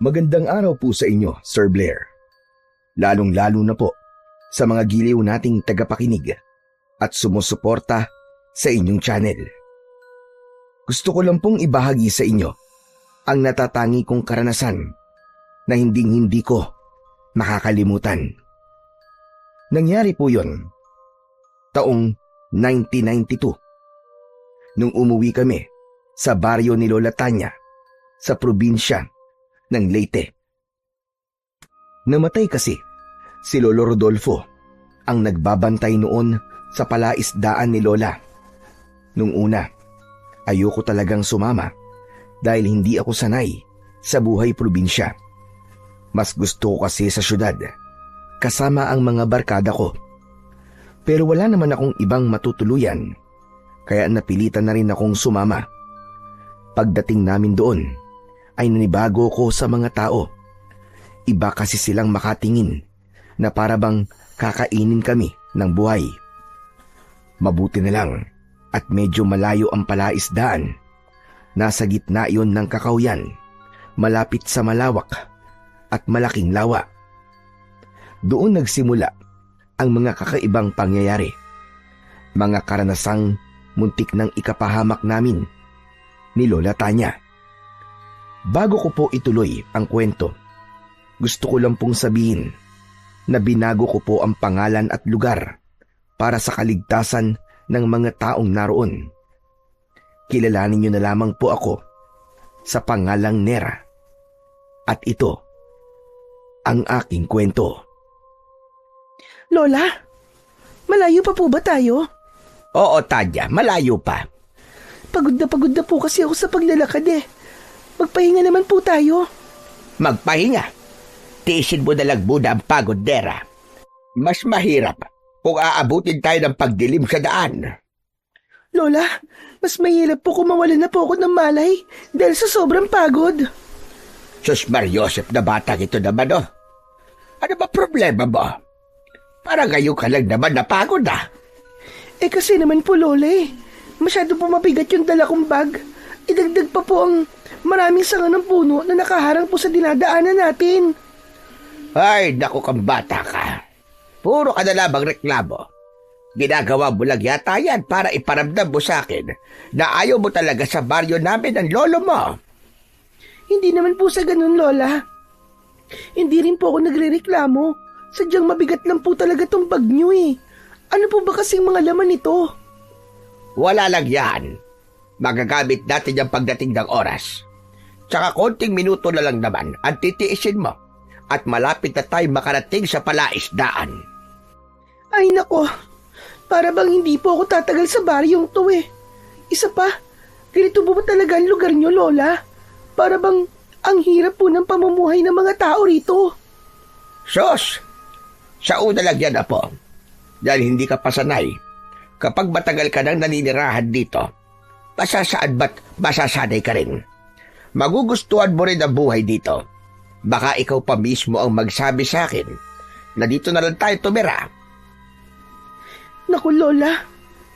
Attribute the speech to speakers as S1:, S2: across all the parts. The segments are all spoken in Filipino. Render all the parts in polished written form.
S1: Magandang araw po sa inyo, Sir Blair. Lalong-lalo na po sa mga giliw nating tagapakinig at sumusuporta sa inyong channel. Gusto ko lang pong ibahagi sa inyo ang natatangi kong karanasan na hindi ko makakalimutan. Nangyari po yon taong 1992 nung umuwi kami sa baryo ni Lola Tanya sa probinsya ng Leyte. Namatay kasi si Lolo Rodolfo, ang nagbabantay noon sa palaisdaan ni Lola. Nung una, ayoko talagang sumama dahil hindi ako sanay sa buhay probinsya. Mas gusto ko kasi sa syudad, kasama ang mga barkada ko. Pero wala naman akong ibang matutuluyan, kaya napilitan na rin akong sumama. Pagdating namin doon, ay nanibago ko sa mga tao. Iba kasi silang makatingin na para bang kakainin kami ng buhay. Mabuti na lang at medyo malayo ang palaisdaan. Nasa gitna iyon ng kakawyan, malapit sa malawak at malaking lawa. Doon nagsimula ang mga kakaibang pangyayari. Mga karanasang muntik ng ikapahamak namin ni Lola Tanya. Bago ko po ituloy ang kwento, gusto ko lang pong sabihin na binago ko po ang pangalan at lugar para sa kaligtasan ng mga taong naroon. Kilalanin niyo na lamang po ako sa pangalang Nera. At ito ang aking kwento.
S2: Lola, malayo pa po ba tayo?
S3: Oo, Tanya, malayo pa.
S2: Pagod na po kasi ako sa paglalakad eh. Magpahinga naman po tayo.
S3: Magpahinga? Tiisin mo na lang muna ang pagod, Nera. Mas mahirap kung aabutin tayo ng pagdilim sa daan.
S2: Lola, mas mahirap po kung mawalan na po ako ng malay dahil sa sobrang pagod.
S3: Sus Mariosep na batang ito naman, oh. Ano ba problema mo? Para ngayon ka lang naman napagod, ah.
S2: Eh kasi naman po, Lola eh. Masyado po mabigat yung dala kong bag. Idagdag pa po ang maraming sanga ng puno na nakaharang po sa dinadaanan natin.
S3: Ay, naku kang bata ka. Puro ka na lamang reklamo. Ginagawa mo lang yata yan para iparamdam mo sa akin na ayaw mo talaga sa baryo namin ng lolo mo.
S2: Hindi naman po sa ganun, Lola. Hindi rin po ako nagrereklamo. Sadyang mabigat lang po talaga tong bag nyo eh. Ano po ba kasing mga laman nito?
S3: Wala lang yan. Magagamit natin yung pagdating ng oras. Tsaka konting minuto na lang naman ang titiisin mo at malapit na tayo makarating sa palaisdaan.
S2: Ay nako, para bang hindi po ako tatagal sa baryong to eh. Isa pa, ganito po ba talaga ang lugar nyo, Lola? Para bang ang hirap po ng pamumuhay ng mga tao rito.
S3: Sos, sa una lang yan, Apo. Dahil hindi ka pasanay. Kapag matagal ka nang naninirahan dito, masasaan ba't masasanay ka rin? Magugustuhan mo rin ang buhay dito. Baka ikaw pa mismo ang magsabi sa akin na dito na lang tayo tumira.
S2: Naku, Lola,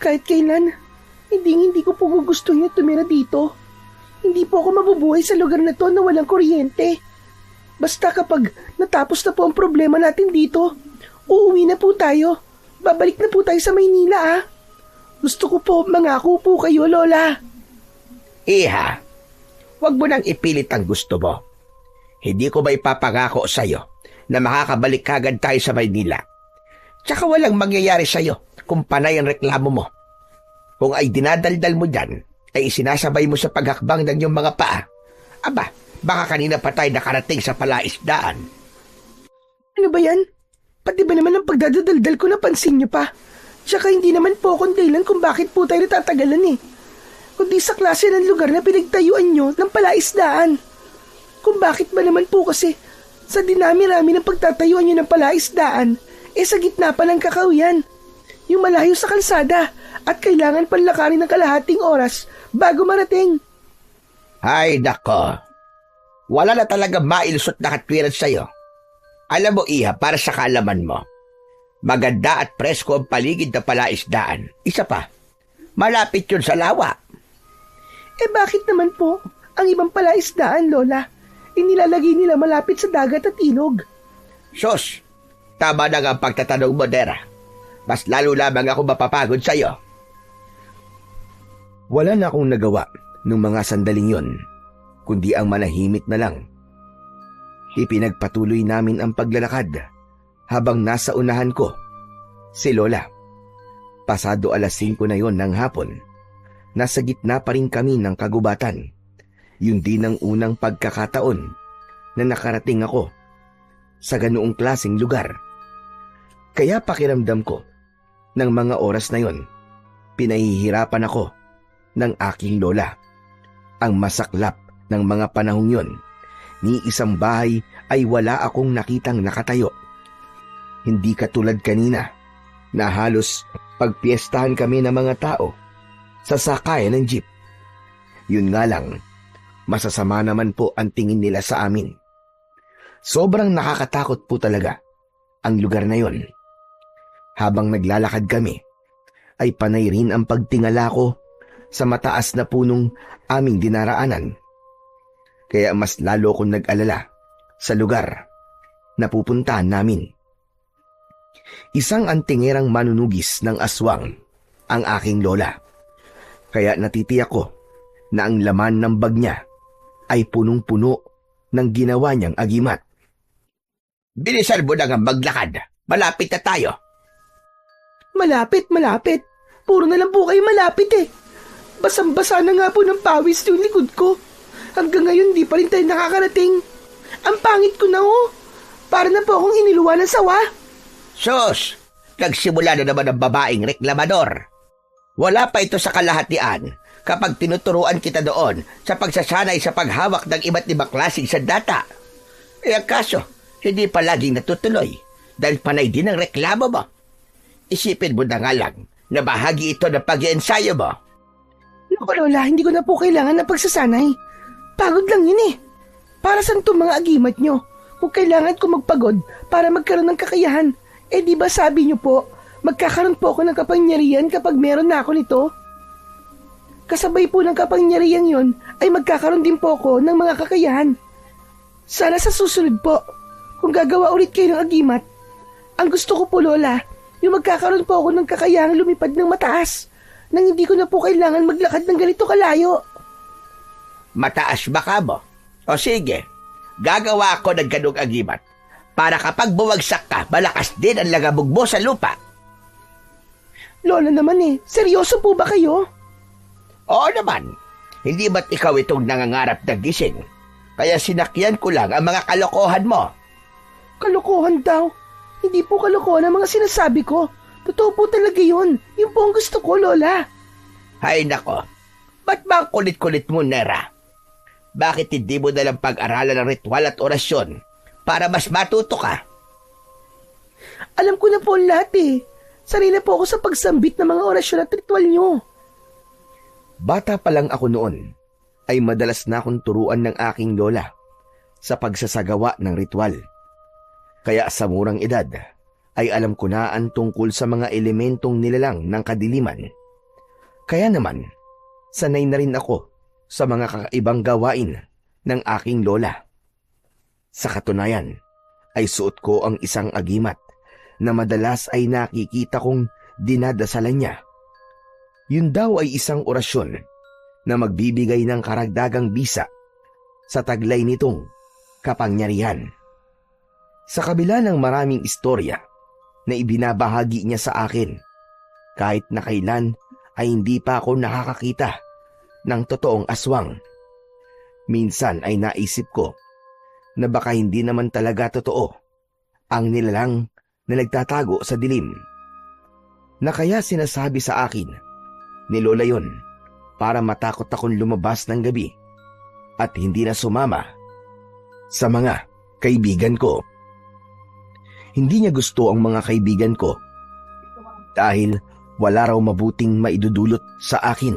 S2: kahit kailan, hindi ko po gugustuhin na tumira dito. Hindi po ako mabubuhay sa lugar na to na walang kuryente. Basta kapag natapos na po ang problema natin dito, uuwi na po tayo. Babalik na po tayo sa Maynila, ah. Gusto ko po, mangako po kayo, Lola.
S3: Iha, wag mo nang ipilit ang gusto mo. Hindi ko ba ipapangako sa'yo na makakabalik kagad tayo sa Maynila? Tsaka walang mangyayari sa'yo kung panay ang reklamo mo. Kung ay dinadaldal mo dyan, ay isinasabay mo sa paghakbang ng iyong mga paa. Aba, baka kanina pa tayo nakarating sa palaisdaan.
S2: Ano ba yan? Pati ba naman ang pagdadaldal ko napansin niyo pa? Tsaka hindi naman po akong dahilan kung bakit po tayo natatagalan eh. Kundi sa klase ng lugar na pinagtayuan nyo ng palaisdaan. Kung bakit ba naman po kasi sa dinami-rami ng pagtatayuan nyo ng palaisdaan, eh sa gitna pa ng kakawian. Yung malayo sa kalsada at kailangan panlakarin ng kalahating oras bago marating.
S3: Ay, nako. Wala na talaga mailusot na katwiran sa'yo. Alam mo, Iha, para sa kaalaman mo, maganda at presko ang paligid na palaisdaan. Isa pa, malapit yun sa lawa.
S2: Eh bakit naman po ang ibang palaisdaan, Lola? inilalagay nila malapit sa dagat at ilog.
S3: Sus, tama na nga ang pagtatanong mo, Nera. Mas lalo lamang ako mapapagod sa'yo.
S1: Wala na akong nagawa nung mga sandaling yon, kundi ang manahimik na lang. Ipinagpatuloy namin ang paglalakad habang nasa unahan ko si Lola. Pasado 5:00 na yon ng hapon. Nasa gitna pa rin kami ng kagubatan. Yun din ang unang pagkakataon na nakarating ako sa ganoong klaseng lugar. Kaya pakiramdam ko, ng mga oras na yon, pinahihirapan ako ng aking lola. Ang masaklap ng mga panahong yon, ni isang bahay ay wala akong nakitang nakatayo. Hindi katulad kanina na halos pagpiestahan kami ng mga tao sa sakayan ng jeep. Yun nga lang, masasama naman po ang tingin nila sa amin. Sobrang nakakatakot po talaga ang lugar na yon. Habang naglalakad kami, ay panay rin ang pagtingala ko sa mataas na punong aming dinaraanan. Kaya mas lalo kong nag-alala sa lugar na pupuntahan namin. Isang antingerang manunugis ng aswang ang aking lola. Kaya natitiyak ko na ang laman ng bag niya ay punong-puno ng ginawa niyang agimat.
S3: Bilisan mo na nga maglakad. Malapit na tayo.
S2: Malapit. Puro na lang po kayo malapit eh. Basang-basa na nga po ng pawis yung likod ko. Hanggang ngayon di pa rin tayo nakakarating. Ang pangit ko na oh. Para na po akong iniluwa ng sawa.
S3: Sus, nagsimula na naman ang babaeng reklamador. Wala pa ito sa kalahatian kapag tinuturuan kita doon sa pagsasanay sa paghawak ng iba't ibang klaseng sandata. Ang kaso, hindi pa laging natutuloy dahil panay din ang reklamo mo. Isipin mo na nga lang na bahagi ito ng pag-iensayo mo.
S2: Naku Lola, hindi ko na po kailangan ng pagsasanay. Pagod lang yun eh. Para saan itong mga agimat nyo? Kung kailangan ko magpagod para magkaroon ng kakayahan, di ba sabi nyo po, magkakaroon po ako ng kapangyarihan kapag meron na ako nito? Kasabay po ng kapangyarihan yon ay magkakaroon din po ako ng mga kakayahan. Sana sa susunod po, kung gagawa ulit kayo ng agimat, ang gusto ko po Lola, yung magkakaroon po ako ng kakayahang lumipad ng mataas nang hindi ko na po kailangan maglakad ng ganito kalayo.
S3: Mataas ba ka mo? O sige, gagawa ako ng ganung agimat para kapag bumagsak ka, malakas din ang lagabog mo sa lupa.
S2: Lola naman seryoso po ba kayo?
S3: Oo naman, hindi ba't ikaw itong nangangarap na gising? Kaya sinakyan ko lang ang mga kalokohan mo.
S2: Kalokohan daw? Hindi po kalokohan ang mga sinasabi ko. Totoo po talaga yun. Yun po ang gusto ko, Lola.
S3: Hay nako, ba't ba ang kulit-kulit mo, Nera? Bakit hindi mo nalang pag-aralan ng ritual at orasyon para mas matuto ka?
S2: Alam ko na po ang lahat Sanay na po ako sa pagsambit ng mga orasyon at ritual nyo.
S1: Bata pa lang ako noon, ay madalas na akong turuan ng aking lola sa pagsasagawa ng ritual. Kaya sa murang edad, ay alam ko na ang tungkol sa mga elementong nilalang ng kadiliman. Kaya naman, sanay na rin ako sa mga kakaibang gawain ng aking lola. Sa katunayan, ay suot ko ang isang agimat na madalas ay nakikita kong dinadasalan niya. Yun daw ay isang orasyon na magbibigay ng karagdagang bisa sa taglay nitong kapangyarihan. Sa kabila ng maraming istorya na ibinabahagi niya sa akin, kahit na kailan ay hindi pa ako nakakakita ng totoong aswang. Minsan ay naisip ko na baka hindi naman talaga totoo ang nilalang na nagtatago sa dilim, na kaya sinasabi sa akin ni Lola yon para matakot akong lumabas ng gabi at hindi na sumama sa mga kaibigan ko. Hindi niya gusto ang mga kaibigan ko dahil wala raw mabuting maidudulot sa akin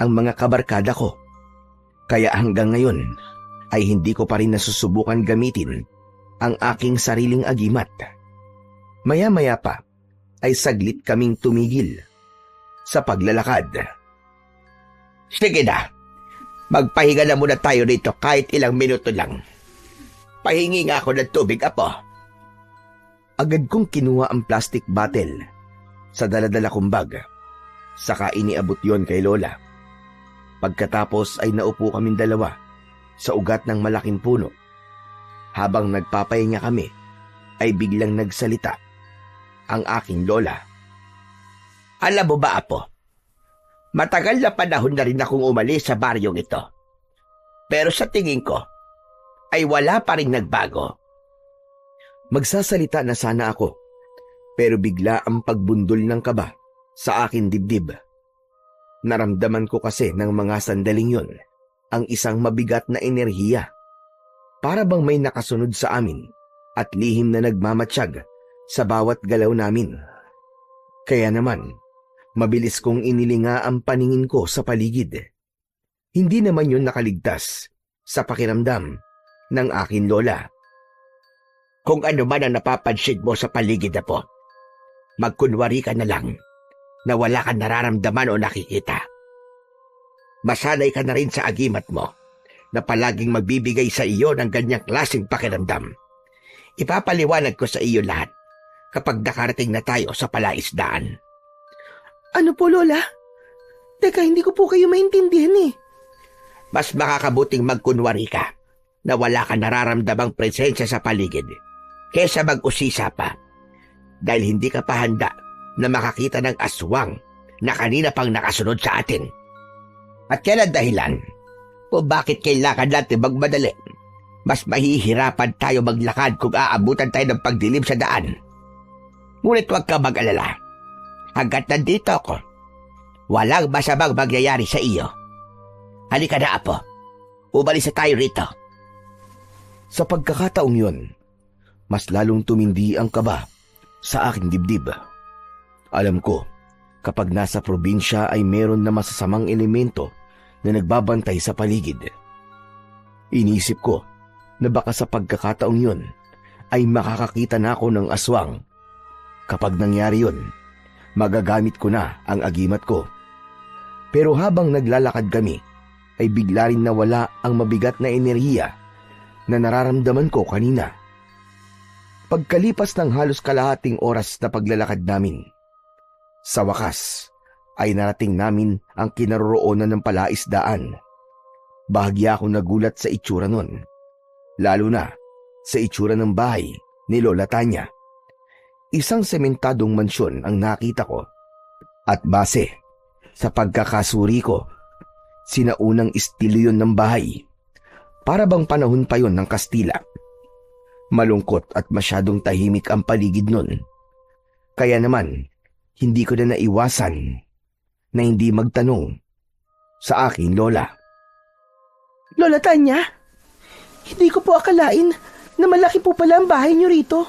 S1: ang mga kabarkada ko. Kaya hanggang ngayon ay hindi ko pa rin nasusubukan gamitin ang aking sariling agimat. Maya-maya pa ay saglit kaming tumigil sa paglalakad.
S3: Sige na, magpahinga na muna tayo dito kahit ilang minuto lang. Pahingi nga ako ng tubig, apo.
S1: Agad kong kinuha ang plastic bottle sa daladala kong bag. Saka iniabot yon kay Lola. Pagkatapos ay naupo kaming dalawa sa ugat ng malaking puno. Habang nagpapahinga kami, ay biglang nagsalita ang aking lola.
S3: Alam mo ba, apo? Matagal na panahon na rin akong umalis sa baryong ito. Pero sa tingin ko, ay wala pa rin nagbago.
S1: Magsasalita na sana ako, pero bigla ang pagbundol ng kaba sa aking dibdib. Naramdaman ko kasi ng mga sandaling yon ang isang mabigat na enerhiya. Para bang may nakasunod sa amin at lihim na nagmamatsyag sa bawat galaw namin. Kaya naman, mabilis kong inilinga ang paningin ko sa paligid. Hindi naman yun nakaligtas sa pakiramdam ng aking lola.
S3: Kung ano man ang napapansin mo sa paligid, apo, magkunwari ka na lang na wala kang nararamdaman o nakikita. Masanay ka na rin sa agimat mo na palaging magbibigay sa iyo ng ganyang klaseng pakiramdam. Ipapaliwanag ko sa iyo lahat kapag nakarating na tayo sa palaisdaan.
S2: Ano po, Lola? Teka, hindi ko po kayo maintindihan eh.
S3: Mas makakabuting magkunwari ka na wala kang nararamdamang presensya sa paligid kesa mag-usisa pa dahil hindi ka pa handa na makakita ng aswang na kanina pang nakasunod sa atin. At kailan dahilan kung bakit kailangan natin magmadali? Mas mahihirapan tayo maglakad kung aabutan tayo ng pagdilim sa daan. Ngunit huwag ka mag-alala. Hanggat nandito ako, walang masamang mangyayari sa iyo. Halika na, apo. Umalis na tayo rito.
S1: Sa pagkakataong yun, mas lalong tumindi ang kaba sa aking dibdib. Alam ko, kapag nasa probinsya ay meron na masasamang elemento na nagbabantay sa paligid. Inisip ko na baka sa pagkakataong yun ay makakakita na ako ng aswang. Kapag nangyari yun, magagamit ko na ang agimat ko. Pero habang naglalakad kami, ay bigla rin nawala ang mabigat na enerhiya na nararamdaman ko kanina. Pagkalipas ng halos kalahating oras na paglalakad namin, sa wakas ay narating namin ang kinaroroonan ng palaisdaan. Bahagya akong nagulat sa itsura nun, lalo na sa itsura ng bahay ni Lola Tanya. Isang sementadong mansyon ang nakita ko at base sa pagkakasuri ko, sinaunang estilo yun ng bahay. Para bang panahon pa yon ng Kastila. Malungkot at masyadong tahimik ang paligid nun. Kaya naman, hindi ko na naiwasan na hindi magtanong sa aking lola.
S2: Lola Tanya, hindi ko po akalain na malaki po pala ang bahay niyo rito.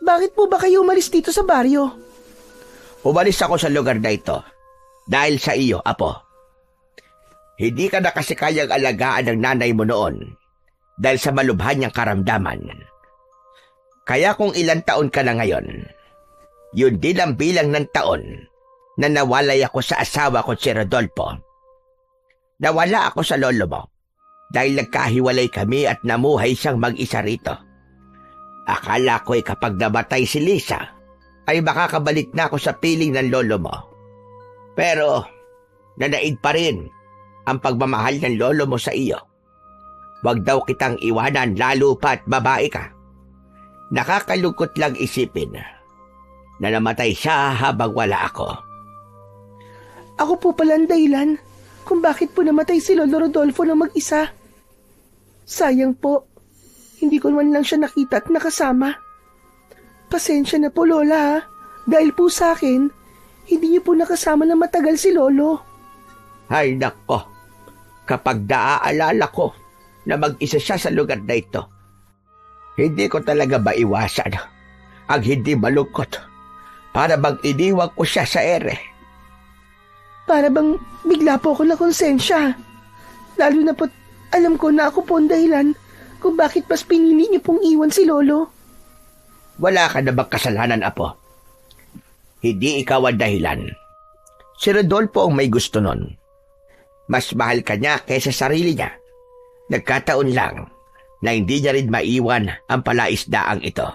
S2: Bakit po ba kayo umalis dito sa baryo?
S3: Umalis ako sa lugar na ito dahil sa iyo, apo. Hindi ka na kasi kayang alagaan ng nanay mo noon dahil sa malubhan niyang karamdaman. Kaya kung ilang taon ka na ngayon, yun din ang bilang ng taon na nawalay ako sa asawa ko si Rodolfo. Nawala ako sa lolo mo dahil nagkahiwalay kami at namuhay siyang mag-isa rito. Akala ko kapag namatay si Lisa, ay makakabalik na ako sa piling ng lolo mo. Pero, nanaig pa rin ang pagmamahal ng lolo mo sa iyo. Huwag daw kitang iwanan lalo pa't babae ka. Nakakalungkot lang isipin na namatay siya habang wala ako.
S2: Ako po pala ang dahilan kung bakit po namatay si Lolo Rodolfo na mag-isa. Sayang po, hindi ko man lang siya nakita at nakasama. Pasensya na po, Lola, ha? Dahil po sa akin, hindi niyo po nakasama na matagal si Lolo.
S3: Ay nako, kapag naaalala ko na mag-isa siya sa lugar na ito, hindi ko talaga maiwasan ang hindi malungkot para bang iniwan ko siya sa ere.
S2: Para bang bigla po ako nakonsensya. Lalo na po't alam ko na ako po ang dahilan kung bakit mas pinili niyo pong iwan si Lolo.
S3: Wala ka na bang kasalanan, apo? Hindi ikaw ang dahilan. Si Rodolfo ang may gusto nun. Mas mahal ka niya kaysa sarili niya. Nagkataon lang na hindi niya rin maiwan ang palaisdaang ito.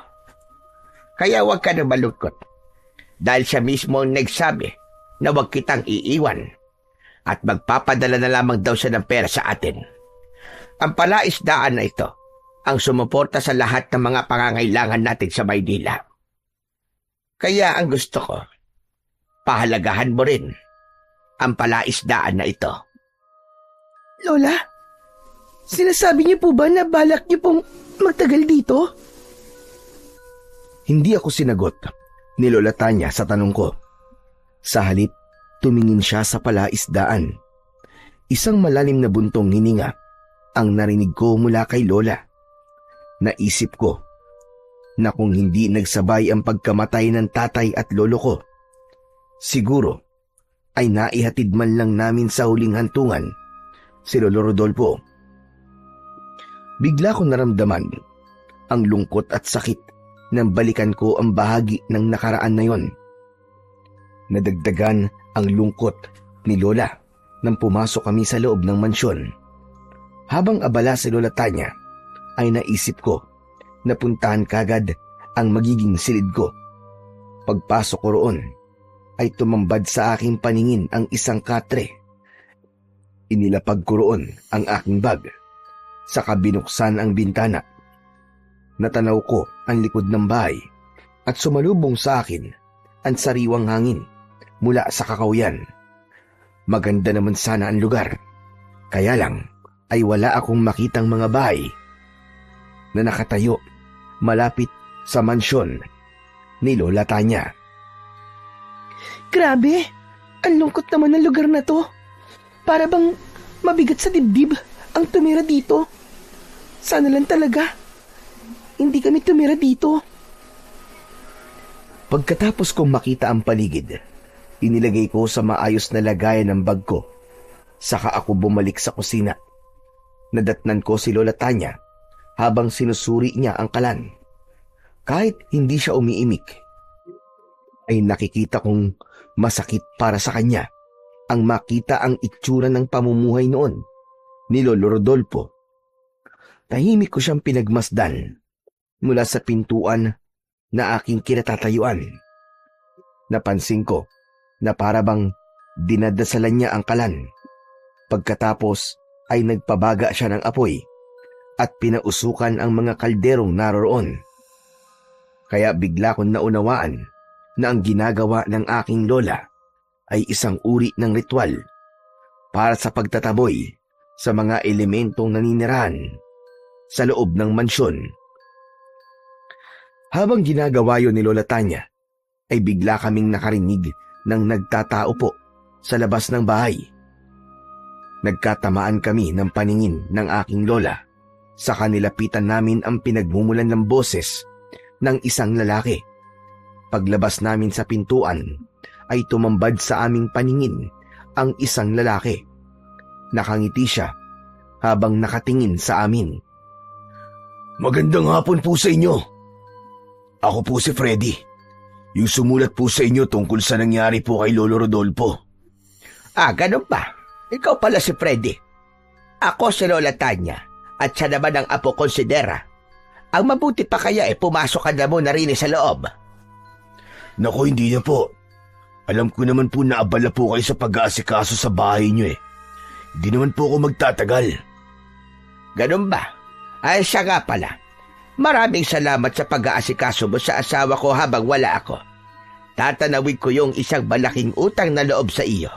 S3: Kaya huwag ka na malungkot dahil siya mismo ang nagsabi na huwag kitang iiwan at magpapadala na lamang daw siya ng pera sa atin. Ang palaisdaan na ito ang sumuporta sa lahat ng mga pangangailangan natin sa Maynila. Kaya ang gusto ko, pahalagahan mo rin ang palaisdaan na ito.
S2: Lola, sinasabi niyo po ba na balak niyo pong magtagal dito?
S1: Hindi ako sinagot ni Lola Tanya sa tanong ko. Sa halip, tumingin siya sa palaisdaan. Isang malalim na buntong hininga ang narinig ko mula kay Lola. Naisip ko na kung hindi nagsabay ang pagkamatay ng tatay at lolo ko, siguro ay naihatid man lang namin sa huling hantungan si Lolo Rodolfo. Bigla ko naramdaman ang lungkot at sakit nang balikan ko ang bahagi ng nakaraan na yon. Nadagdagan ang lungkot ni Lola nang pumasok kami sa loob ng mansyon. Habang abala si Lola Tanya, ay naisip ko na puntahan kagad ang magiging silid ko. Pagpasok ko roon, ay tumambad sa aking paningin ang isang katre. Inilapag ko roon ang aking bag, saka binuksan ang bintana. Natanaw ko ang likod ng bahay at sumalubong sa akin ang sariwang hangin mula sa kakauyan. Maganda naman sana ang lugar, kaya lang ay wala akong makitang mga bahay na nakatayo malapit sa mansyon ni Lola Tanya.
S2: Grabe, ang lungkot naman ng lugar na to. Para bang mabigat sa dibdib ang tumira dito. Sana lang talaga hindi kami tumira dito.
S1: Pagkatapos kong makita ang paligid, inilagay ko sa maayos na lagayan ng bag ko. Saka ako bumalik sa kusina. Nadatnan ko si Lola Tanya habang sinusuri niya ang kalan. Kahit hindi siya umiimik, ay nakikita kong masakit para sa kanya ang makita ang itsura ng pamumuhay noon ni Lolo Rodolfo. Tahimik ko siyang pinagmasdan mula sa pintuan na aking kinatatayuan. Napansin ko na para bang dinadasalan niya ang kalan. Pagkatapos ay nagpabaga siya ng apoy at pinausukan ang mga kalderong naroroon. Kaya bigla kong naunawaan na ang ginagawa ng aking lola ay isang uri ng ritual para sa pagtataboy sa mga elementong naninirahan sa loob ng mansyon. Habang ginagawa yon ni Lola Tanya, ay bigla kaming nakarinig ng nagtatao po sa labas ng bahay. Nagkatamaan kami ng paningin ng aking lola. Sa kanilapitan namin ang pinagmumulan ng boses ng isang lalaki. Paglabas namin sa pintuan, ay tumambad sa aming paningin ang isang lalaki. Nakangiti siya habang nakatingin sa amin. "Magandang hapon po sa inyo. Ako po si Freddy. Yung sumulat po sa inyo tungkol sa nangyari po kay Lolo Rodolfo."
S3: Ah, ganun ba? Ikaw pala si Freddy. Ako si Lola Tanya at siya naman ang apo konsidera. Ang mabuti pa kaya pumasok ka na muna rin sa loob.
S1: Naku, hindi na po. Alam ko naman po na abala po kayo sa pag-aasikaso sa bahay niyo eh. Hindi naman po ako magtatagal.
S3: Ganun ba? Ay, siya nga pala. Maraming salamat sa pag-aasikaso mo sa asawa ko habang wala ako. Tatanawin ko yung isang malaking utang na loob sa iyo.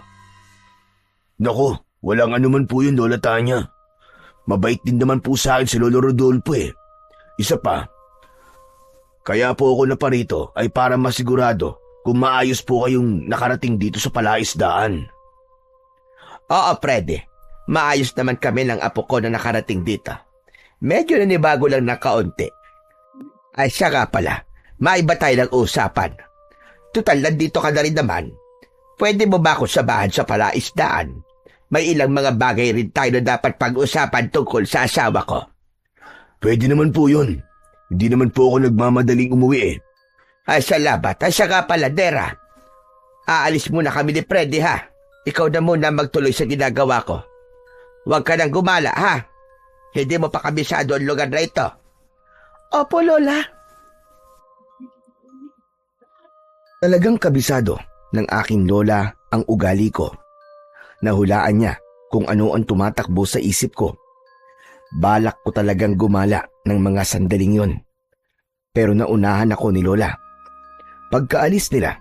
S1: Naku, walang anuman po yun, Lola Tanya. Mabait din naman po sa akin si Lolo Rodolfo eh. Isa pa, kaya po ako naparito ay para masigurado kung maayos po kayong nakarating dito sa palaisdaan.
S3: Oo, Freddy. Maayos naman kami ng apo ko na nakarating dito. Medyo nanibago lang na kaunti. Ay, siya nga pala. Maiba tayo ng usapan. Tutal, nandito ka na rin naman. Pwede mo ba ako samahan sa palaisdaan? May ilang mga bagay rin tayo na dapat pag-usapan tungkol sa asawa ko.
S1: Pwede naman po yun. Hindi naman po ako nagmamadaling umuwi eh.
S3: Ay, salamat. Ay, siya nga pala, Dera. Aalis muna kami ni Freddy, ha? Ikaw na muna magtuloy sa ginagawa ko. Huwag ka nang gumala, ha? Hindi mo pa kabisado ang lugar na ito.
S2: Opo, Lola.
S1: Talagang kabisado ng aking lola ang ugali ko. Nahulaan niya kung ano ang tumatakbo sa isip ko. Balak ko talagang gumala ng mga sandaling yon. Pero naunahan ako ni Lola. Pagkaalis nila,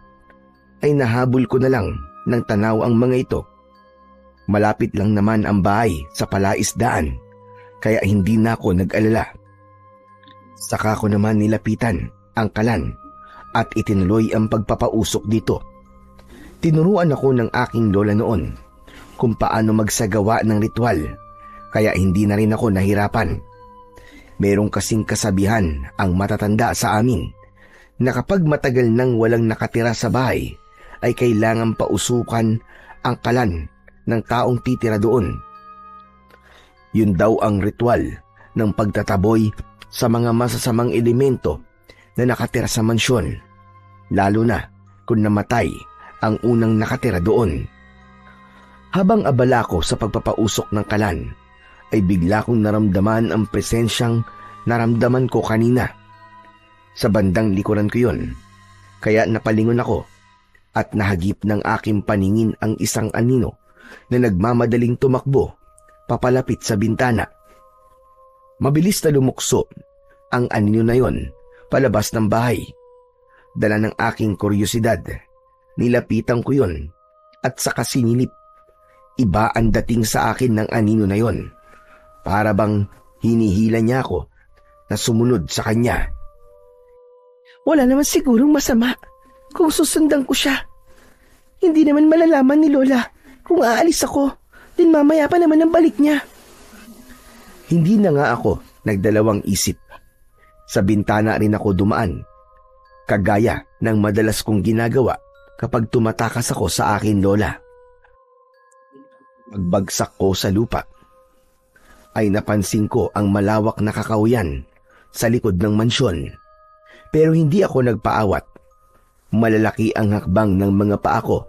S1: ay nahabol ko na lang ng tanaw ang mga ito. Malapit lang naman ang bahay sa palaisdaan, kaya hindi na ako nag-alala. Saka ko naman nilapitan ang kalan at itinuloy ang pagpapausok dito. Tinuruan ako ng aking lola noon kung paano magsagawa ng ritual, kaya hindi na rin ako nahirapan. Merong kasing kasabihan ang matatanda sa amin na kapag matagal nang walang nakatira sa bahay, ay kailangan pausukan ang kalan ng taong titira doon. Yun daw ang ritual ng pagtataboy sa mga masasamang elemento na nakatira sa mansyon, lalo na kung namatay ang unang nakatira doon. Habang abala ko sa pagpapausok ng kalan, ay bigla kong naramdaman ang presensyang naramdaman ko kanina. Sa bandang likuran ko yun, kaya napalingon ako at nahagip ng aking paningin ang isang anino na nagmamadaling tumakbo papalapit sa bintana. Mabilis na lumukso ang anino na yon palabas ng bahay. Dala ng aking kuryosidad, nilapitan ko yon at saka sinilip. Iba ang dating sa akin ng anino na yon. Para bang hinihila niya ako na sumunod sa kanya.
S2: Wala naman sigurong masama kung susundan ko siya. Hindi naman malalaman ni Lola kung aalis ako, din mamaya pa naman ang balik niya.
S1: Hindi na nga ako nagdalawang isip. Sa bintana rin ako dumaan, kagaya ng madalas kong ginagawa kapag tumatakas ako sa akin lola. Pagbagsak ko sa lupa, ay napansin ko ang malawak na kakahuyan sa likod ng mansyon. Pero hindi ako nagpaawat. Malalaki ang hakbang ng mga paa ko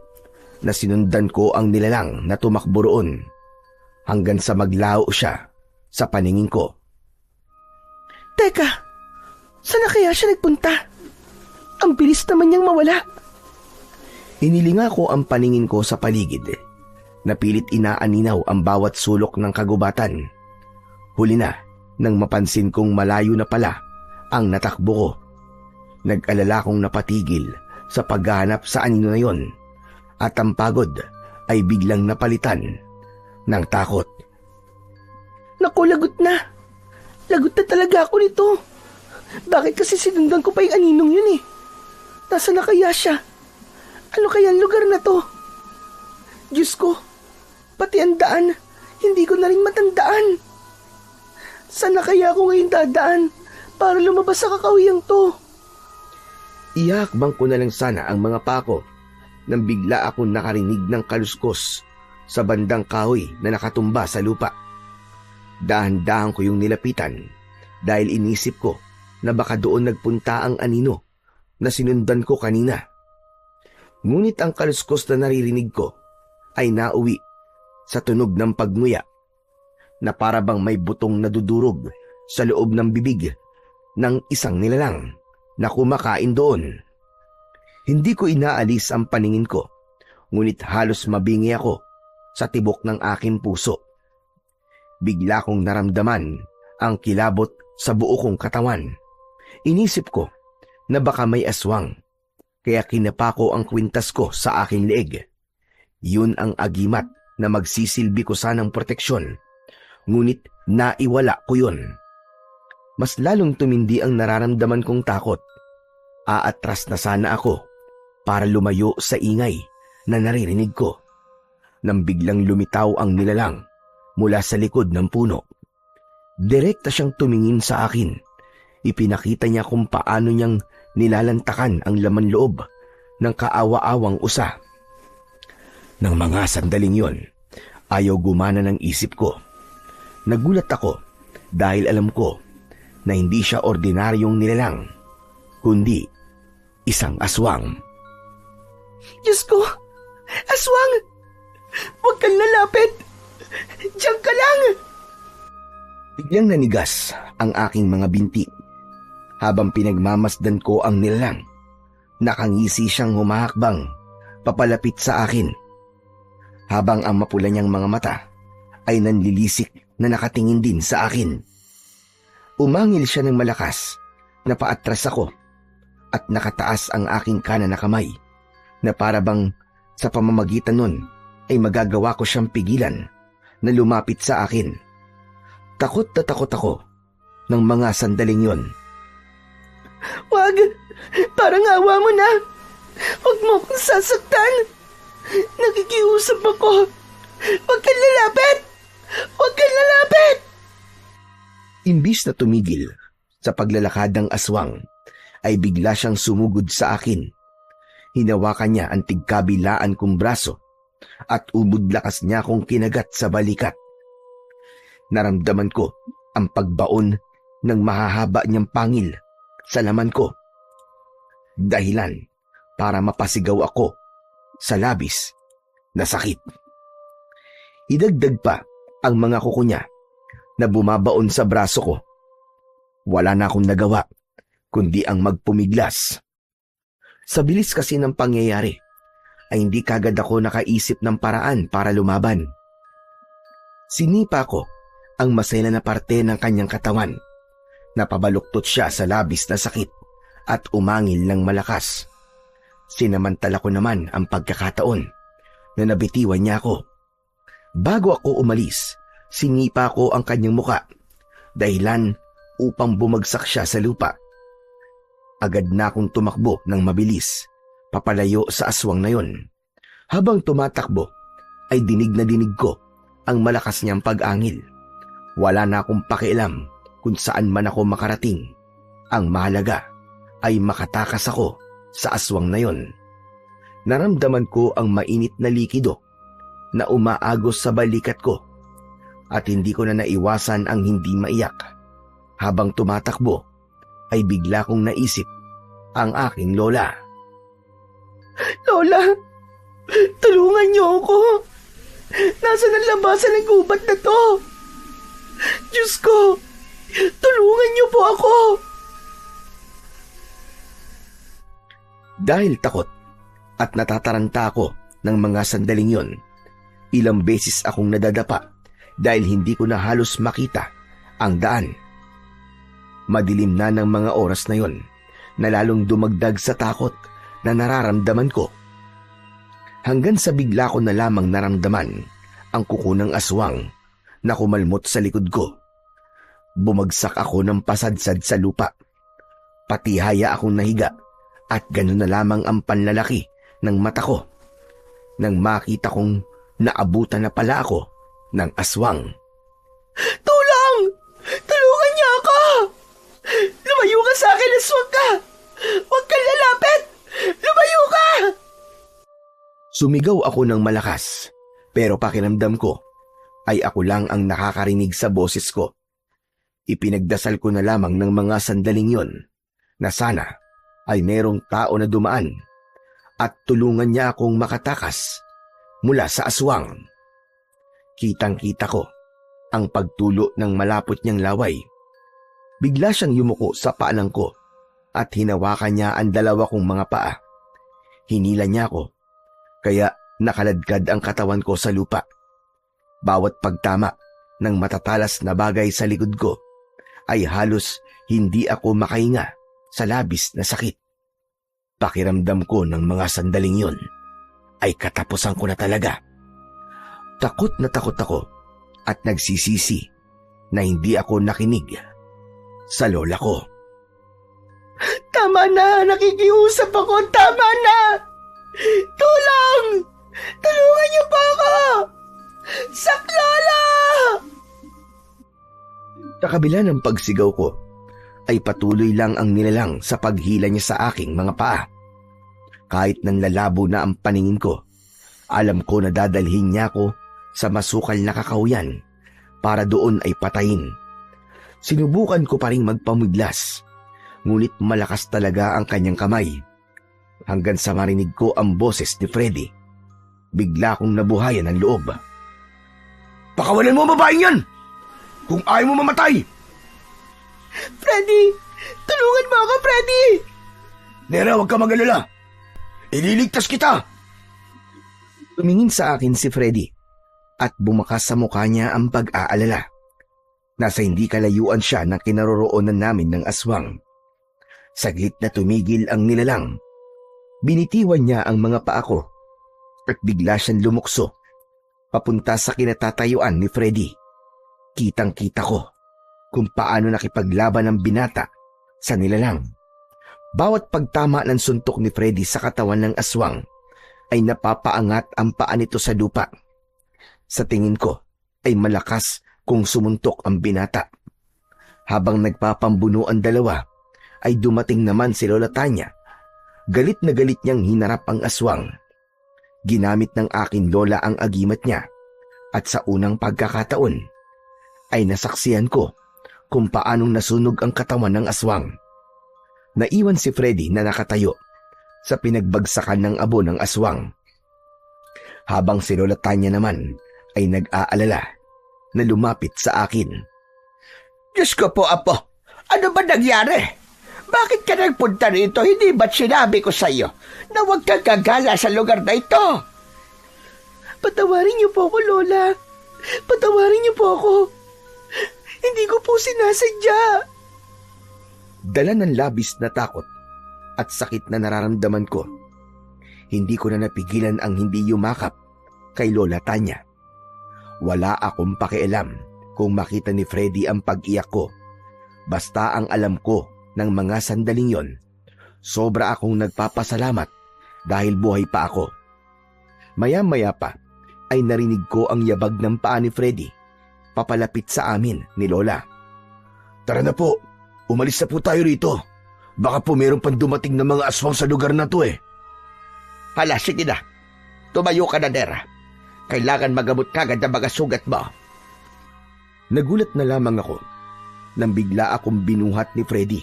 S1: na sinundan ko ang nilalang na tumakbo roon hanggang sa maglaho siya sa paningin ko.
S2: Teka, saan na kaya siya nagpunta? Ang bilis naman niyang mawala.
S1: Inilinga ko ang paningin ko sa paligid. Napilit inaaninaw ang bawat sulok ng kagubatan. Huli na nang mapansin kong malayo na pala ang natakbo ko. Nag-alala kong napatigil sa paghahanap sa anino na yon at ang pagod ay biglang napalitan ng takot.
S2: Naku, lagot na. Lagot na talaga ako nito. Bakit kasi sinundan ko pa yung aninong yun eh? Nasaan na kaya siya? Ano kaya ang lugar na to? Diyos ko, pati ang daan, hindi ko na rin matandaan. Saan na kaya ako ngayon dadaan para lumabas sa kakawiyang to?
S1: Ihakbang ko na lang sana ang mga pako nang bigla akong nakarinig ng kaluskos sa bandang kahoy na nakatumba sa lupa. Dahan-dahan ko yung nilapitan dahil inisip ko na baka doon nagpunta ang anino na sinundan ko kanina. Ngunit ang kaluskos na naririnig ko ay nauwi sa tunog ng pagnguya na para bang may butong nadudurog sa loob ng bibig ng isang nilalang na kumakain doon. Hindi ko inaalis ang paningin ko, ngunit halos mabingi ako sa tibok ng aking puso. Bigla kong naramdaman ang kilabot sa buo kong katawan. Inisip ko na baka may aswang, kaya kinapa ko ang kwintas ko sa aking leeg. Yun ang agimat na magsisilbi ko sanang proteksyon, ngunit naiwala ko yun. Mas lalong tumindi ang nararamdaman kong takot. Aatras na sana ako para lumayo sa ingay na naririnig ko, nang biglang lumitaw ang nilalang mula sa likod ng puno. Direkta siyang tumingin sa akin. Ipinakita niya kung paano niyang nilalantakan ang laman loob ng kaawa-awang usa. Nang mga sandaling yon, ayaw gumana ng isip ko. Nagulat ako dahil alam ko na hindi siya ordinaryong nilalang, kundi isang aswang.
S2: Diyos ko! Aswang! Huwag kang lalapit! Diyan ka lang!
S1: Biglang nanigas ang aking mga binti. Habang pinagmamasdan ko ang nilalang, nakangisi siyang humahakbang papalapit sa akin. Habang ang mapula niyang mga mata ay nanlilisik na nakatingin din sa akin. Umangil siya ng malakas na paatras ako at nakataas ang aking kanan na kamay na para bang sa pamamagitan nun ay magagawa ko siyang pigilan na lumapit sa akin. Takot na takot ako ng mga sandaling yon.
S2: Wag! Parang awa mo na! Huwag mo akong sasaktan! Nakikiusap ako! Huwag kang lalapit! Huwag kang lalapit!
S1: Imbis na tumigil sa paglalakad ng aswang, ay bigla siyang sumugod sa akin. Hinawakan niya ang tigkabilaan kong braso at ubod lakas niya akong kinagat sa balikat. Naramdaman ko ang pagbaon ng mahahaba niyang pangil sa laman ko. Dahilan para mapasigaw ako sa labis na sakit. Idagdag pa ang mga kuko niya na bumabaon sa braso ko. Wala na akong nagawa kundi ang magpumiglas. Sa bilis kasi ng pangyayari ay hindi kagad ako nakaisip ng paraan para lumaban. Sinipa ko ang masela na parte ng kanyang katawan. Napabaluktot siya sa labis na sakit at umangil ng malakas. Sinamantala ko naman ang pagkakataon na nabitiwan niya ako. Bago ako umalis, sinipa ko ang kanyang muka, dahilan upang bumagsak siya sa lupa. Agad na akong tumakbo ng mabilis, papalayo sa aswang na yon. Habang tumatakbo, ay dinig na dinig ko ang malakas niyang pag-angil. Wala na akong pakialam kung saan man ako makarating. Ang mahalaga ay makatakas ako sa aswang na yon. Naramdaman ko ang mainit na likido na umaagos sa balikat ko at hindi ko na naiwasan ang hindi maiyak. Habang tumatakbo ay bigla kong naisip ang aking lola.
S2: Lola, tulungan niyo ako. Nasaan ang labasan ng gubat na to? Diyos ko, tulungan niyo po ako.
S1: Dahil takot at natataranta ako ng mga sandaling yon, ilang beses akong nadadapa dahil hindi ko na halos makita ang daan. Madilim na ng mga oras na yon na lalong dumagdag sa takot na nararamdaman ko. Hanggang sa bigla ko na lamang naramdaman ang kuko ng aswang na kumalmot sa likod ko. Bumagsak ako ng pasadsad sa lupa. Patihaya akong nahiga at gano'n na lamang ang panlalaki ng mata ko nang makita kong naabutan na pala ako ng aswang.
S2: Tulong! Tulungan niyo ako! Lumayo ka sa akin, aswang ka! Huwag kang lalapit! Lumayo ka!
S1: Sumigaw ako ng malakas, pero pakiramdam ko ay ako lang ang nakakarinig sa boses ko. Ipinagdasal ko na lamang ng mga sandaling yon na sana ay merong tao na dumaan at tulungan niya akong makatakas mula sa aswang. Kitang-kita ko ang pagtulo ng malapot niyang laway. Bigla siyang yumuko sa paanan ko at hinawakan niya ang dalawa kong mga paa. Hinila niya ako, kaya nakaladkad ang katawan ko sa lupa. Bawat pagtama ng matatalas na bagay sa likod ko ay halos hindi ako makahinga sa labis na sakit. Pakiramdam ko ng mga sandaling yun ay katapusan ko na talaga. Takot na takot ako at nagsisisi na hindi ako nakinig sa lola ko.
S2: Tama na! Nakikiusap ako! Tama na! Tulong! Tulungan niyo pa ako! Saklala!
S1: Sa kabila ng pagsigaw ko, ay patuloy lang ang nilalang sa paghila niya sa aking mga paa. Kahit nanlalabo na ang paningin ko, alam ko na dadalhin niya ako sa masukal na kakahuyan para doon ay patayin. Sinubukan ko pa ring magpamiglas, ngunit malakas talaga ang kanyang kamay. Hanggang sa marinig ko ang boses ni Freddy, bigla kong nabuhayan ang loob. "Pakawalan mo ang babaeng yan! kung ayaw mo mamatay.
S2: Freddy! Tulungan mo ako, Freddy!
S1: Nera, huwag ka mag-alala. Ililigtas kita. Tumingin sa akin si Freddy at bumakas sa mukha niya ang pag-aalala. Nasa hindi kalayuan siya ng kinaroroonan namin ng aswang. Saglit na tumigil ang nilalang. Binitiwan niya ang mga paa ko at bigla siyang lumukso papunta sa kinatatayuan ni Freddy. Kitang-kita ko kung paano nakipaglaban ang binata sa nilalang. Bawat pagtama ng suntok ni Freddy sa katawan ng aswang ay napapaangat ang paa nito sa lupa. Sa tingin ko ay malakas kung sumuntok ang binata. Habang nagpapambuno ang dalawa ay dumating naman si Lola Tanya. Galit na galit niyang hinarap ang aswang. Ginamit ng aking lola ang agimat niya at sa unang pagkakataon ay nasaksihan ko kung paanong nasunog ang katawan ng aswang. Naiwan si Freddy na nakatayo sa pinagbagsakan ng abo ng aswang. Habang si Lola Tanya naman ay nag-aalala na lumapit sa akin.
S3: Diyos ko po, Apo. Ano ba nangyari? Bakit ka nagpunta rito? Hindi ba't sinabi ko sa iyo na huwag kang gagala sa lugar na ito?
S2: Patawarin niyo po ako, Lola. Patawarin niyo po ako. Hindi ko po sinasadya.
S1: Dala ng labis na takot at sakit na nararamdaman ko, hindi ko na napigilan ang hindi yumakap kay Lola Tanya. Wala akong pakialam kung makita ni Freddy ang pag-iyak ko. Basta ang alam ko ng mga sandaling yon, sobra akong nagpapasalamat dahil buhay pa ako. Maya-maya pa ay narinig ko ang yabag ng paa ni Freddy papalapit sa amin ni Lola. Tara na po, umalis na po tayo rito. Baka po meron pang dumating na mga aswang sa lugar na to eh.
S3: Hala, sige na. Tumayo ka na, Nera. Kailangan magamot kagad ang mga sugat mo.
S1: Nagulat na lamang ako nang bigla akong binuhat ni Freddy.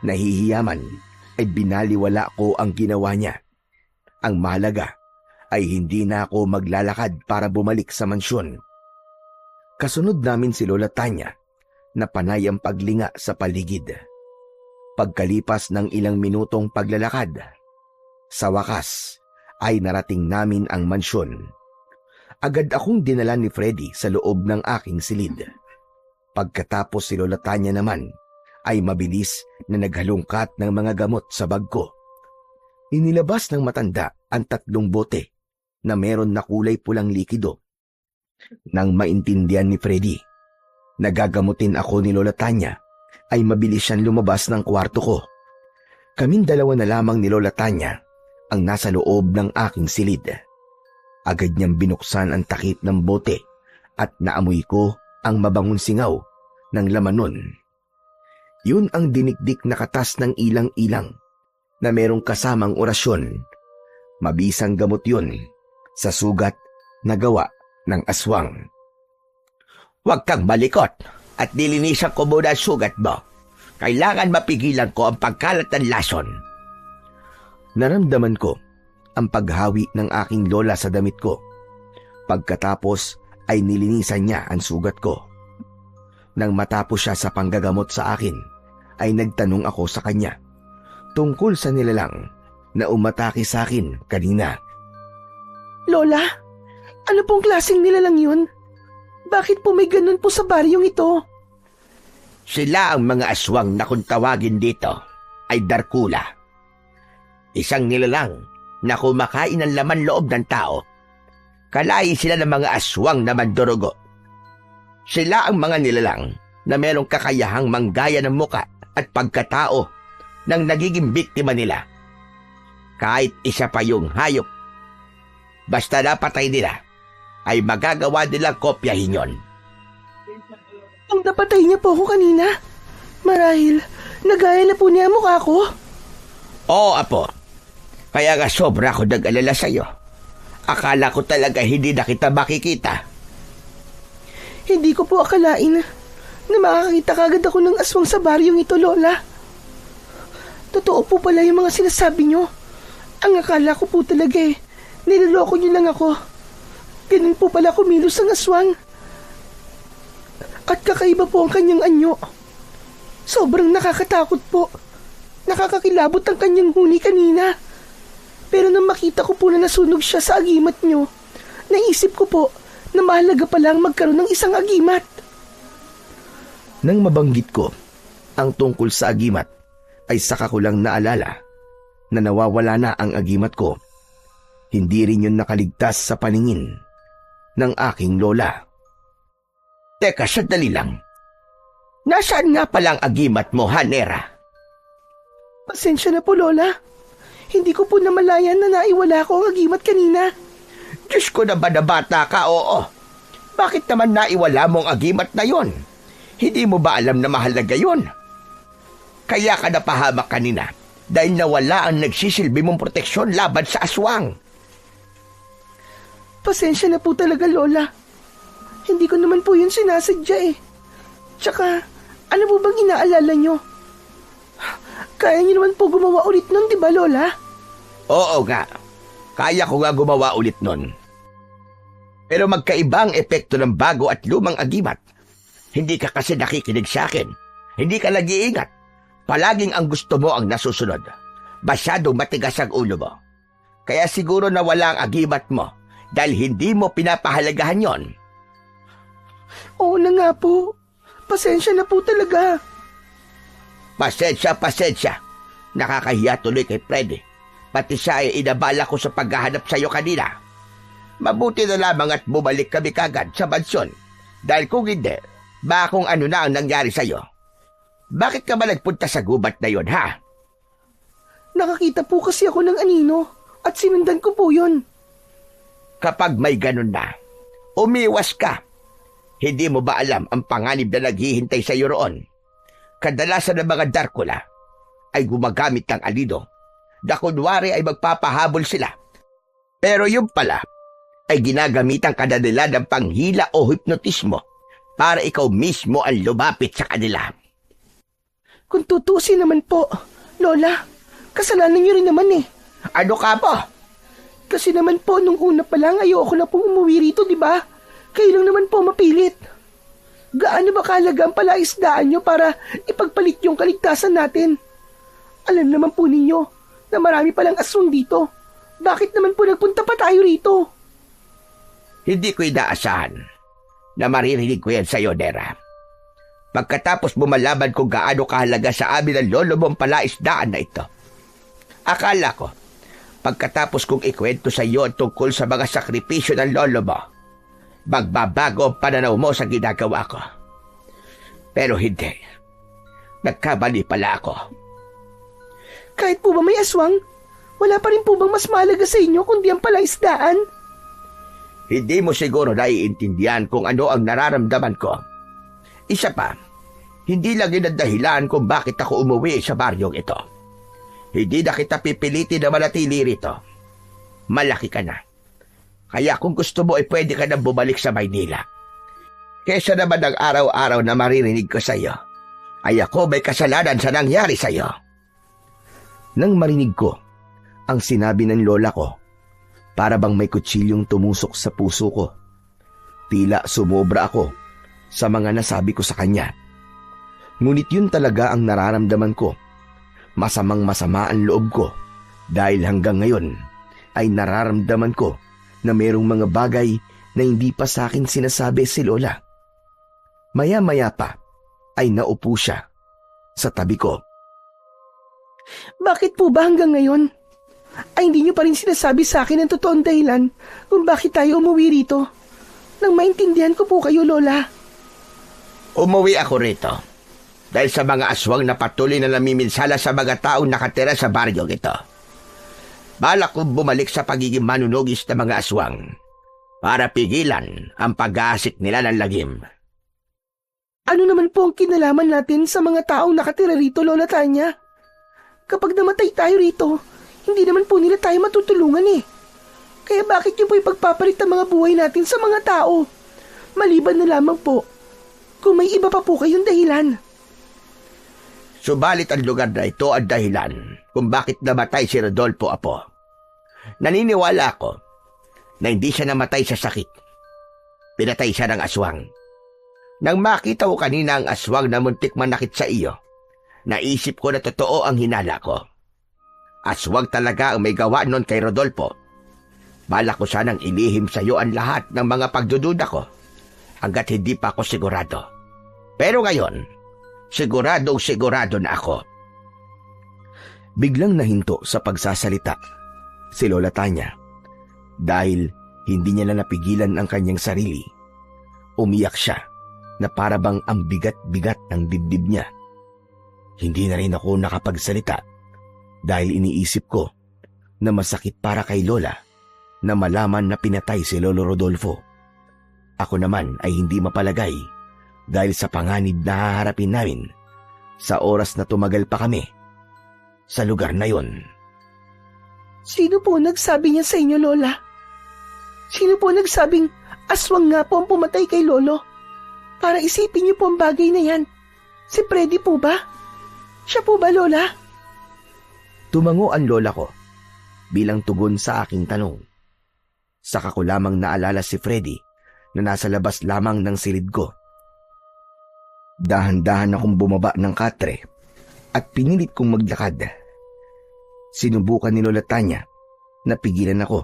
S1: Nahihiyaman ay binaliwala ko ang ginawa niya. Ang mahalaga ay hindi na ako maglalakad para bumalik sa mansyon. Kasunod namin si Lola Tanya na panay ang paglinga sa paligid. Pagkalipas ng ilang minutong paglalakad, sa wakas ay narating namin ang mansyon. Agad akong dinala ni Freddy sa loob ng aking silid. Pagkatapos si Lola Tanya naman ay mabilis na naghalungkat ng mga gamot sa bag ko. Inilabas ng matanda ang 3 bote na meron na kulay pulang likido. Nang maintindihan ni Freddy na gagamutin ako ni Lola Tanya, ay mabilis siyang lumabas ng kwarto ko. Kaming dalawa na lamang ni Lola Tanya ang nasa loob ng aking silid. Agad niyang binuksan ang takip ng bote at naamoy ko ang mabangong singaw ng laman nun. Yun ang dinikdik na katas ng ilang-ilang na merong kasamang orasyon. Mabisang gamot yun sa sugat na gawa ng aswang.
S3: Huwag kang malikot at nilinisan ko muna ang sugat mo. Kailangan mapigilan ko ang pagkalat ng lason.
S1: Naramdaman ko ang paghawi ng aking lola sa damit ko. Pagkatapos ay nilinisan niya ang sugat ko. Nang matapos siya sa panggagamot sa akin, ay nagtanong ako sa kanya tungkol sa nilalang na umatake sa akin kanina.
S2: Lola, ano pong klaseng nilalang yun? Bakit po may ganun po sa baryong ito?
S3: Sila ang mga aswang na kung tawagin dito ay Darkula. Isang nilalang na kumakain ng laman loob ng tao. Kalahi sila ng mga aswang na mandurugo. Sila ang mga nilalang na merong kakayahang manggaya ng muka at pagkatao ng nagiging biktima nila. Kahit isa pa yung hayop, basta napatay nila, ay magagawa nilang kopyahin yon.
S2: Kung napatay niya po ako kanina, marahil nagaya na po niya mukha ko.
S3: Oo, Apo. Kaya nga sobra ako nag-alala sa'yo. Akala ko talaga hindi na kita makikita.
S2: Hindi ko po akalain na makakita kagad ako ng aswang sa baryong ito, Lola. Totoo po pala yung mga sinasabi nyo. Ang akala ko po talaga niloloko nyo lang ako. Ganun po pala kumilos ang aswang. At kakaiba po ang kanyang anyo. Sobrang nakakatakot po. Nakakakilabot ang kanyang huni kanina. Pero nang makita ko po na nasunog siya sa agimat nyo, naisip ko po na mahalaga palang magkaroon ng isang agimat.
S1: Nang mabanggit ko ang tungkol sa agimat, ay saka ko lang naalala na nawawala na ang agimat ko. Hindi rin yun nakaligtas sa paningin ng aking lola.
S3: Teka, sandali lang. Nasaan nga palang agimat mo, Hanera?
S2: Pasensya na po, Lola. Hindi ko po namalayan na naiwala ko ang agimat kanina.
S3: Diyos ko na ba na bata ka, oo. Bakit naman naiwala mong agimat na yon? Hindi mo ba alam na mahalaga yon? Kaya ka napahamak kanina dahil nawala ang nagsisilbi mong proteksyon laban sa aswang.
S2: Pasensya na po talaga, Lola. Hindi ko naman po yun sinasadya eh. Tsaka, ano po bang inaalala nyo? Kaya nyo naman po gumawa ulit nun, di ba, Lola?
S3: Oo nga. Kaya ko nga gumawa ulit nun. Pero magkaiba ang epekto ng bago at lumang agimat. Hindi ka kasi nakikinig sa akin. Hindi ka nag-iingat. Palaging ang gusto mo ang nasusunod. Masyadong matigas ang ulo mo. Kaya siguro nawala ang agimat mo dahil hindi mo pinapahalagahan yon.
S2: Oo na nga po. Pasensya na po talaga.
S3: Pasensya. Nakakahiya tuloy kay Freddy. Pati siya ay inabala ko sa paghahanap sa iyo kanina. Mabuti na lamang at bumalik kami kagad sa mansyon. Dahil kung hindi, baka kung ano na ang nangyari sa iyo. Bakit ka ba nagpunta sa gubat na yon, ha?
S2: Nakakita po kasi ako ng anino at sinundan ko po yun.
S3: Kapag may ganun na, umiwas ka. Hindi mo ba alam ang panganib na naghihintay sa iyo roon? Kadalasan ng mga Darkula ay gumagamit ng alido na kunwari ay magpapahabol sila. Pero yung pala ay ginagamitan ka na nila ng panghila o hipnotismo para ikaw mismo ang lumapit sa kanila.
S2: Kung tutusin naman po, Lola, kasalanan niyo rin naman eh.
S3: Ano ka po?
S2: Kasi naman po, nung una pa lang ayoko na pong umuwi rito, di ba? Kayo lang naman po mapilit. Gaano ba kahalaga ang palaisdaan nyo para ipagpalit yung kaligtasan natin? Alam naman po ninyo na marami palang aswang dito. Bakit naman po nagpunta pa tayo rito?
S3: Hindi ko inaasahan na maririnig ko yan sa iyo, Nera. Pagkatapos bumalaban kung gaano kahalaga sa amin ang lolo mong palaisdaan na ito. Akala ko, pagkatapos kong ikwento sa iyo tungkol sa mga sakripisyo ng lolo mo, magbabago ang pananaw mo sa ginagawa ko. Pero hindi. Nagkamali pala ako.
S2: Kahit po ba may aswang, wala pa rin po bang mas mahalaga sa inyo kundi ang palaisdaan?
S3: Hindi mo siguro naiintindihan kung ano ang nararamdaman ko. Isa pa, hindi lang yun ang dahilan kung bakit ako umuwi sa baryong ito. Hindi na kita pipilitin na manatili rito. Malaki ka na. Kaya kung gusto mo ay pwede ka na bumalik sa Maynila. Kesa naman ang araw-araw na maririnig ko sa iyo, ay ako may kasalanan sa nangyari sa iyo.
S1: Nang marinig ko ang sinabi ng lola ko, para bang may kutsilyong tumusok sa puso ko. Tila sumobra ako sa mga nasabi ko sa kanya. Ngunit yun talaga ang nararamdaman ko. Masamang-masama ang loob ko dahil hanggang ngayon ay nararamdaman ko na mayroong mga bagay na hindi pa sa akin sinasabi si Lola. Maya-maya pa ay naupo siya sa tabi ko.
S2: Bakit po ba hanggang ngayon ay hindi niyo pa rin sinasabi sa akin ang totoong dahilan kung bakit tayo umuwi rito? Nang maintindihan ko po kayo, Lola.
S3: Umuwi ako rito dahil sa mga aswang na patuloy na namiminsala sa mga taong nakatira sa baryong ito. Balak kong bumalik sa pagiging manunugis ng mga aswang para pigilan ang pag-aasik nila ng lagim.
S2: Ano naman po ang kinalaman natin sa mga taong nakatira rito, Lola Tanya? Kapag namatay tayo rito, hindi naman po nila tayo matutulungan eh. Kaya bakit niyo po ipagpapalit ang mga buhay natin sa mga tao? Maliban na lamang po kung may iba pa po kayong dahilan.
S3: Subalit ang lugar na ito ang dahilan kung bakit namatay si Rodolfo Apo. Naniniwala ako na hindi siya namatay sa sakit. Pinatay siya ng aswang. Nang makita ko kanina ang aswang na muntik manakit sa iyo, naisip ko na totoo ang hinala ko. Aswang talaga ang may gawa nun kay Rodolfo. Balak ko sanang ilihim sa iyo ang lahat ng mga pagdududa ko hanggat hindi pa ako sigurado. Pero ngayon, sigurado na ako.
S1: Biglang nahinto sa pagsasalita si Lola Tanya dahil hindi niya na napigilan ang kanyang sarili. Umiyak siya na para bang ang bigat-bigat ng dibdib niya. Hindi na rin ako nakapagsalita dahil iniisip ko na masakit para kay Lola na malaman na pinatay si Lolo Rodolfo. Ako naman ay hindi mapalagay dahil sa panganib na haharapin namin sa oras na tumagal pa kami sa lugar na yon.
S2: Sino po nagsabi niya sa inyo, Lola? Sino po nagsabing aswang nga po ang pumatay kay Lolo? Para isipin niyo po ang bagay na yan. Si Freddy po ba? Siya po ba, Lola?
S1: Tumango ang lola ko bilang tugon sa aking tanong. Saka ko lamang naalala si Freddy na nasa labas lamang ng silid ko. Dahan-dahan akong bumaba ng katre at pinilit kong maglakad. Sinubukan ni Lola Tanya na pigilan ako.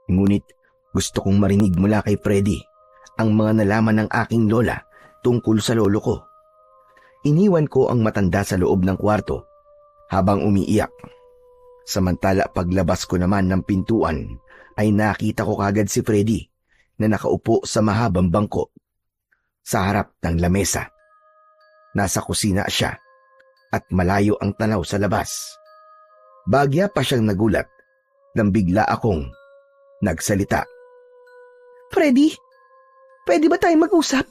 S1: Ngunit gusto kong marinig mula kay Freddy ang mga nalaman ng aking lola tungkol sa lolo ko. Iniwan ko ang matanda sa loob ng kwarto habang umiiyak. Samantala paglabas ko naman ng pintuan ay nakita ko kagad si Freddy na nakaupo sa mahabang bangko sa harap ng lamesa. Nasa kusina siya at malayo ang tanaw sa labas. Bagya pa siyang nagulat nang bigla akong nagsalita.
S2: Freddy, pwede ba tayo mag-usap?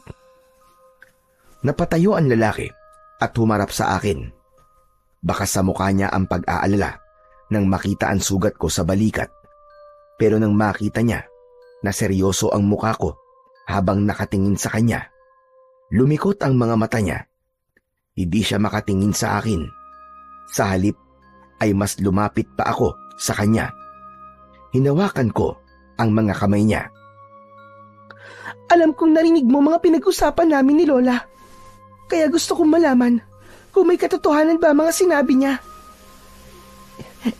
S1: Napatayo ang lalaki at humarap sa akin. Baka sa mukha niya ang pag-aalala nang makita ang sugat ko sa balikat. Pero nang makita niya na seryoso ang mukha ko habang nakatingin sa kanya, lumikot ang mga mata niya. Hindi siya makatingin sa akin. Sa halip ay mas lumapit pa ako sa kanya. Hinawakan ko ang mga kamay niya.
S2: Alam kong narinig mo mga pinag-usapan namin ni Lola. Kaya gusto kong malaman kung may katotohanan ba mga sinabi niya.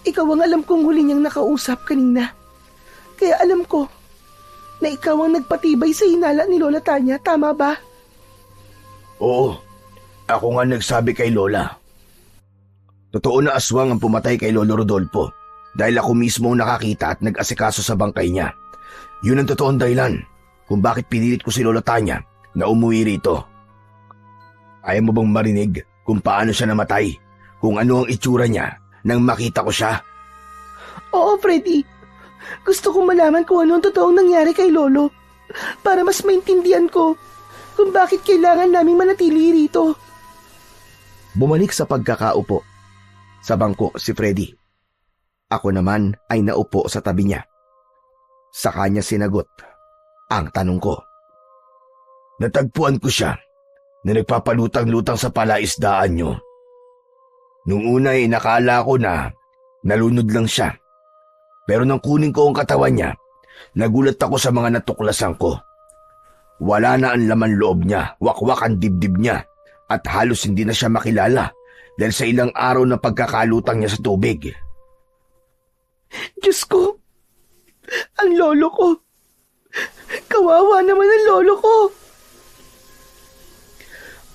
S2: Ikaw ang alam kong huli niyang nakausap kanina. Kaya alam ko na ikaw ang nagpatibay sa hinala ni Lola Tanya, tama ba?
S1: Oo, ako nga nagsabi kay Lola. Totoo na aswang ang pumatay kay Lolo Rodolfo dahil ako mismo ang nakakita at nag-asikaso sa bangkay niya. Yun ang totoong dahilan kung bakit pinilit ko si Lola Tanya na umuwi rito. Ayaw mo bang marinig kung paano siya namatay? Kung ano ang itsura niya nang makita ko siya?
S2: Oo, Freddy. Gusto kong malaman kung ano ang totoong nangyari kay Lolo para mas maintindihan ko kung bakit kailangan naming manatili rito.
S1: Bumalik sa pagkakaupo sa bangko si Freddy. Ako naman ay naupo sa tabi niya. Sa kanya sinagot ang tanong ko. Natagpuan ko siya na nagpapalutang-lutang sa palaisdaan niyo. Nung una ay nakala ko na nalunod lang siya. Pero nang kunin ko ang katawan niya, nagulat ako sa mga natuklasan ko. Wala na ang laman loob niya, wakwak ang dibdib niya, at halos hindi na siya makilala dahil sa ilang araw na pagkakalutang niya sa tubig.
S2: Diyos ko! Ang lolo ko! Kawawa naman ang lolo ko!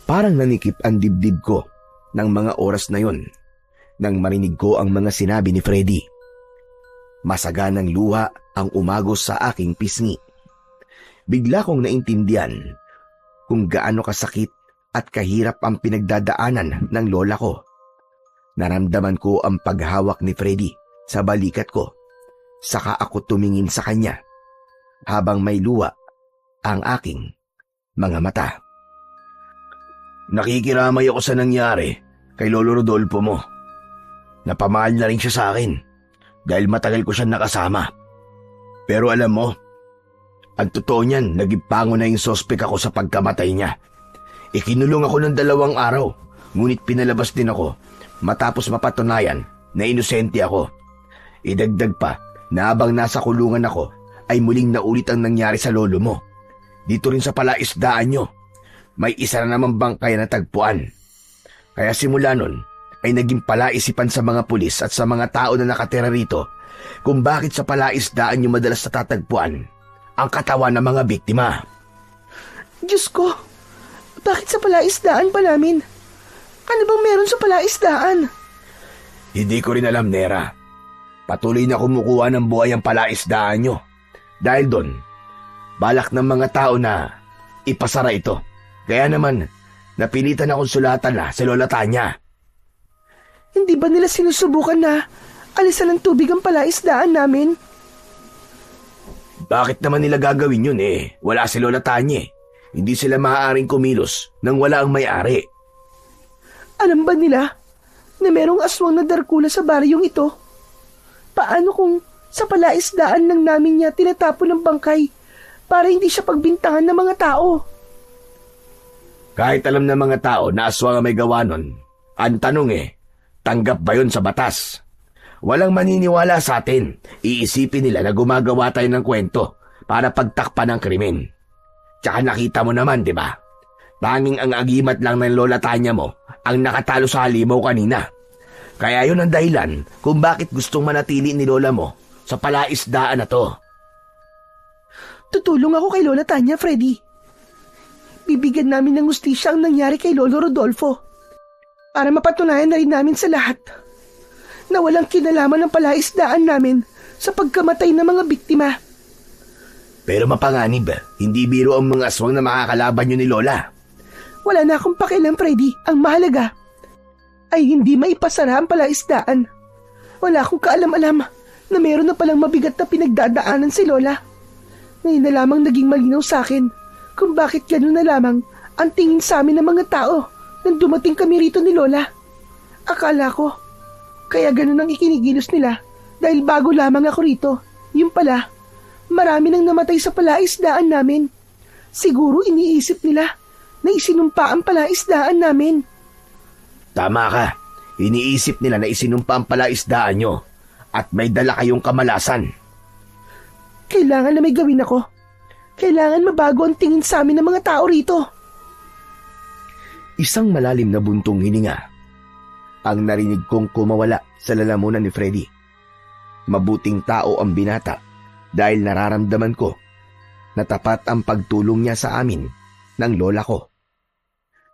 S1: Parang nanikip ang dibdib ko ng mga oras na yon nang marinig ko ang mga sinabi ni Freddy. Masaganang luha ang umagos sa aking pisngi. Bigla kong naintindihan kung gaano kasakit at kahirap ang pinagdadaanan ng lola ko. Naramdaman ko ang paghawak ni Freddy sa balikat ko. Saka ako tumingin sa kanya habang may luha ang aking mga mata. Nakikiramay ako sa nangyari kay Lolo Rodolfo mo. Napamahal na rin siya sa akin dahil matagal ko siya nakasama. Pero alam mo, ang totoo niyan, nagipango na yung sospek ako sa pagkamatay niya. Ikinulong ako ng 2 araw, ngunit pinalabas din ako matapos mapatunayan na inosente ako. Idagdag pa na habang nasa kulungan ako ay muling naulit ang nangyari sa lolo mo. Dito rin sa palaisdaan nyo. may isa na naman bangkay na tagpuan. Kaya simula nun ay naging palaisipan sa mga pulis at sa mga tao na nakatira rito kung bakit sa palaisdaan niyo madalas natatagpuan ang katawan ng mga biktima.
S2: Diyos ko, bakit sa palaisdaan pa namin? Ano bang meron sa palaisdaan?
S1: Hindi ko rin alam, Nera. Patuloy na kumukuha ng buhay ang palaisdaan nyo. Dahil doon, balak ng mga tao na ipasara ito. Kaya naman, napilitan akong sulatan na si Lola Tanya.
S2: Hindi ba nila sinusubukan na alisan ng tubig ang palaisdaan namin?
S1: Bakit naman nila gagawin yun eh? Wala si Lola Tanya. Hindi sila maaaring kumilos nang wala ang may-ari.
S2: Alam ba nila na merong aswang na Darkula sa baryong ito? Paano kung sa palaisdaan lang namin niya tinatapon ng bangkay para hindi siya pagbintangan ng mga tao?
S1: Kahit alam ng mga tao na aswang ang may gawa nun, ang tanong tanggap ba yun sa batas? Walang maniniwala sa atin. Iisipin nila na gumagawa tayo ng kwento para pagtakpan ng krimen. Tsaka nakita mo naman, di ba? Tanging ang agimat lang ng Lola Tanya mo ang nakatalo sa halimaw kanina. Kaya yun ang dahilan kung bakit gustong manatili ni Lola mo sa palaisdaan na to.
S2: Tutulong ako kay Lola Tanya, Freddy. Bibigyan namin ng hustisya ang nangyari kay Lolo Rodolfo para mapatunayan na rin namin sa lahat na walang kinalaman ng palaisdaan namin sa pagkamatay ng mga biktima.
S1: Pero mapanganib, hindi biro ang mga aswang na makakalaban nyo ni Lola.
S2: Wala na akong pakialam, Freddy. Ang mahalaga ay hindi maipasara ang palaisdaan. Wala akong kaalam-alam na meron na palang mabigat na pinagdadaanan si Lola. Ngayon na lamang naging malinaw sa akin kung bakit gano'n na lamang ang tingin sa amin ng mga tao nang dumating kami rito ni Lola. Akala ko, kaya gano'n ang ikinigilos nila dahil bago lamang ako rito. Yung pala, marami nang namatay sa palaisdaan namin. Siguro iniisip nila na isinumpa ang palaisdaan namin.
S1: Tama ka. Iniisip nila na isinumpa ang palaisdaan nyo at may dala kayong kamalasan.
S2: Kailangan na may gawin ako. Kailangan mabago ang tingin sa amin ng mga tao rito.
S1: Isang malalim na buntong hininga ang narinig kong kumawala sa lalamunan ni Freddy. Mabuting tao ang binata dahil nararamdaman ko na tapat ang pagtulong niya sa amin ng lola ko.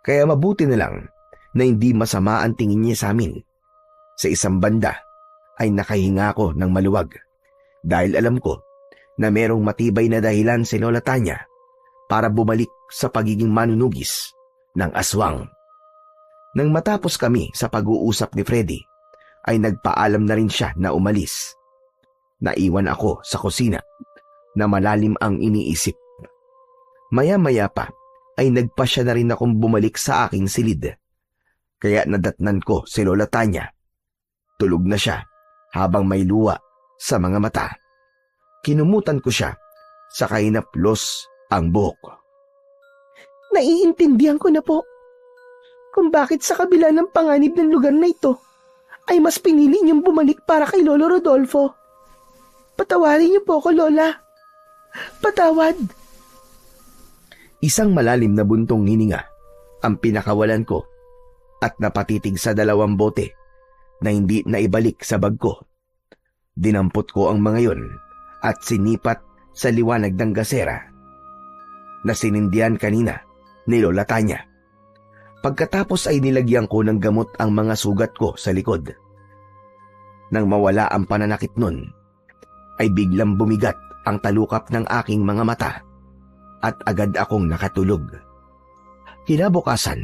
S1: Kaya mabuti na lang na hindi masama ang tingin niya sa amin. Sa isang banda ay nakahinga ko ng maluwag dahil alam ko na merong matibay na dahilan si Lola Tanya para bumalik sa pagiging manunugis ng aswang. Nang matapos kami sa pag-uusap ni Freddy, ay nagpaalam na rin siya na umalis. Naiwan ako sa kusina na malalim ang iniisip. Maya-maya pa ay nagpasya na rin akong bumalik sa aking silid. Kaya nadatnan ko si Lola Tanya. Tulog na siya habang may luha sa mga mata. Kinumutan ko siya sa kainaplos ang buhok.
S2: Naiintindihan ko na po kung bakit sa kabila ng panganib ng lugar na ito ay mas pinili niyong bumalik para kay Lolo Rodolfo. Patawarin niyo po ako, Lola. Patawad.
S1: Isang malalim na buntong hininga ang pinakawalan ko at napatitig sa 2 bote na hindi naibalik sa bag ko. Dinampot ko ang mga yon at sinipat sa liwanag ng gasera na sinindihan kanina ni Lola Tanya. Pagkatapos ay nilagyan ko ng gamot ang mga sugat ko sa likod. Nang mawala ang pananakit nun, ay biglang bumigat ang talukap ng aking mga mata at agad akong nakatulog. Kinabukasan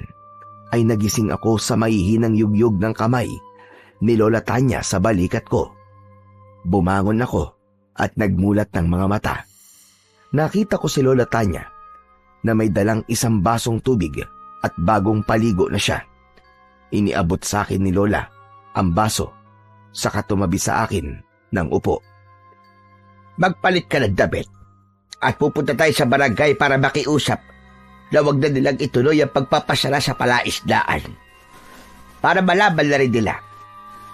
S1: ay nagising ako sa mahihinang yugyug ng kamay ni Lola Tanya sa balikat ko. Bumangon ako at nagmulat ng mga mata. Nakita ko si Lola Tanya na may dalang isang basong tubig at bagong paligo na siya. Iniabot sa akin ni Lola ang baso saka tumabi sa akin ng upo.
S3: Magpalit ka ng damit at pupunta tayo sa barangay para makiusap na huwag na nilang ituloy ang pagpapasara sa palaisdaan. Para malaman na rin nila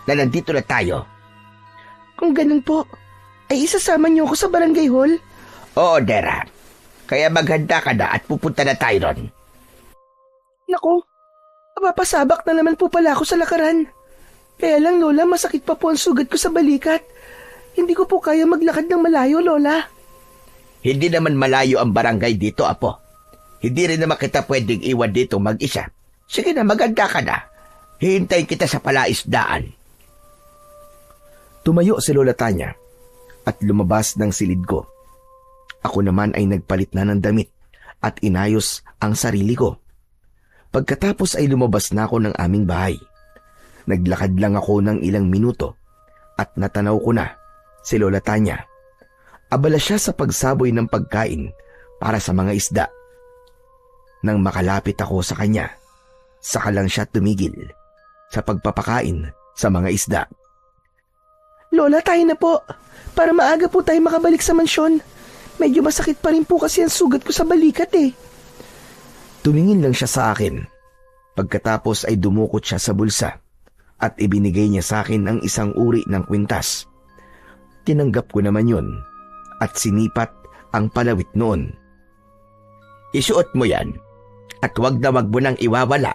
S3: na nandito na tayo.
S2: Kung ganun po, ay isasama niyo ako sa barangay hall?
S3: Oo, Dera. Kaya maghanda ka na at pupunta na tayo ron.
S2: Naku, mapapasabak na naman po pala ako sa lakaran. Kaya lang, Lola, masakit pa po ang sugat ko sa balikat. Hindi ko po kaya maglakad ng malayo, Lola.
S3: Hindi naman malayo ang barangay dito, Apo. Hindi rin naman kita pwedeng iwan dito mag-isa. Sige na, maganda ka na. Hihintayin kita sa palaisdaan.
S1: Tumayo si Lola Tanya at lumabas ng silid ko. Ako naman ay nagpalit na ng damit at inayos ang sarili ko. Pagkatapos ay lumabas na ako ng aming bahay. Naglakad lang ako ng ilang minuto at natanaw ko na si Lola Tanya. Abala siya sa pagsaboy ng pagkain para sa mga isda. Nang makalapit ako sa kanya, saka lang siya tumigil sa pagpapakain sa mga isda.
S2: Lola, tayo na po. Para maaga po tayo makabalik sa mansyon. Medyo masakit pa rin po kasi ang sugat ko sa balikat eh.
S1: Tumingin lang siya sa akin. Pagkatapos ay dumukot siya sa bulsa at ibinigay niya sa akin ang isang uri ng kwintas. Tinanggap ko naman yun at sinipat ang palawit noon.
S3: Isuot mo yan at wag na wag mo nang iwawala.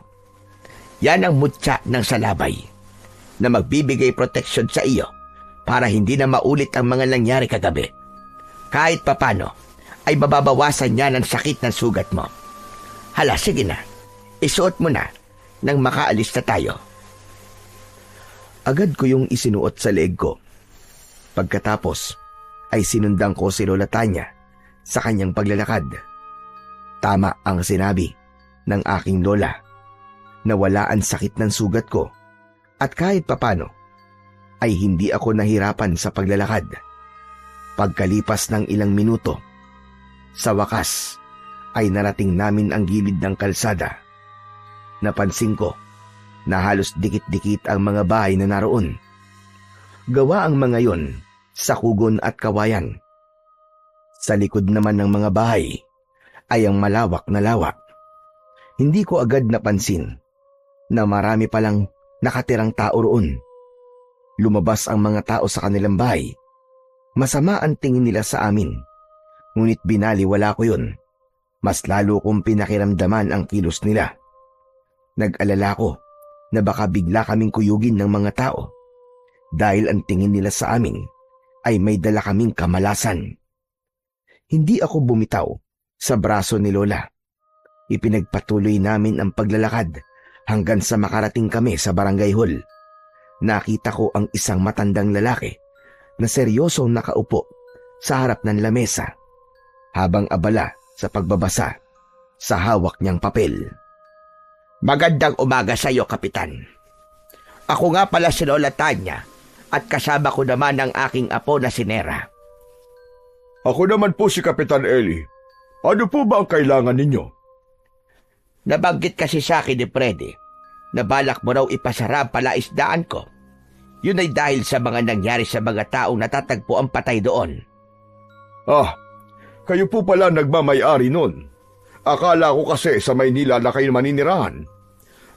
S3: Yan ang mutya ng salabay na magbibigay proteksyon sa iyo para hindi na maulit ang mga nangyari kagabi. Kahit papano ay mababawasan niya ng sakit ng sugat mo. Hala, sige na. Isuot mo na nang makaalis na tayo.
S1: Agad ko yung isinuot sa leeg ko. Pagkatapos ay sinundan ko si Lola Tanya sa kanyang paglalakad. Tama ang sinabi ng aking lola na wala ang sakit ng sugat ko at kahit papano ay hindi ako nahirapan sa paglalakad. Pagkalipas ng ilang minuto, sa wakas ay narating namin ang gilid ng kalsada. Napansin ko na halos dikit-dikit ang mga bahay na naroon. Gawa ang mga yon sa kugon at kawayan. Sa likod naman ng mga bahay ay ang malawak na lawa. Hindi ko agad napansin na marami palang nakatirang tao roon. Lumabas ang mga tao sa kanilang bahay. Masama ang tingin nila sa amin. Ngunit binaliwala ko yun. Mas lalo kong pinakiramdaman ang kilos nila. Nag-alala ko na baka bigla kaming kuyugin ng mga tao dahil ang tingin nila sa amin ay may dala kaming kamalasan. Hindi ako bumitaw sa braso ni Lola. Ipinagpatuloy namin ang paglalakad hanggang sa makarating kami sa barangay hall. Nakita ko ang isang matandang lalaki na seryosong nakaupo sa harap ng lamesa habang abala sa pagbabasa sa hawak niyang papel.
S3: Magandang umaga sa iyo, Kapitan. Ako nga pala si Lola Tanya at kasama ko naman ang aking apo na si Nera.
S4: Ako naman po si Kapitan Eli. Ano po ba ang kailangan ninyo?
S3: Nabanggit kasi sa akin ni Freddy na balak mo raw ipasara ang palaisdaan ko. Yun ay dahil sa mga nangyari sa mga taong natatagpo ang patay doon.
S4: Ah, kayo po pala nagmamay-ari nun. Akala ko kasi sa Maynila na kayo maninirahan.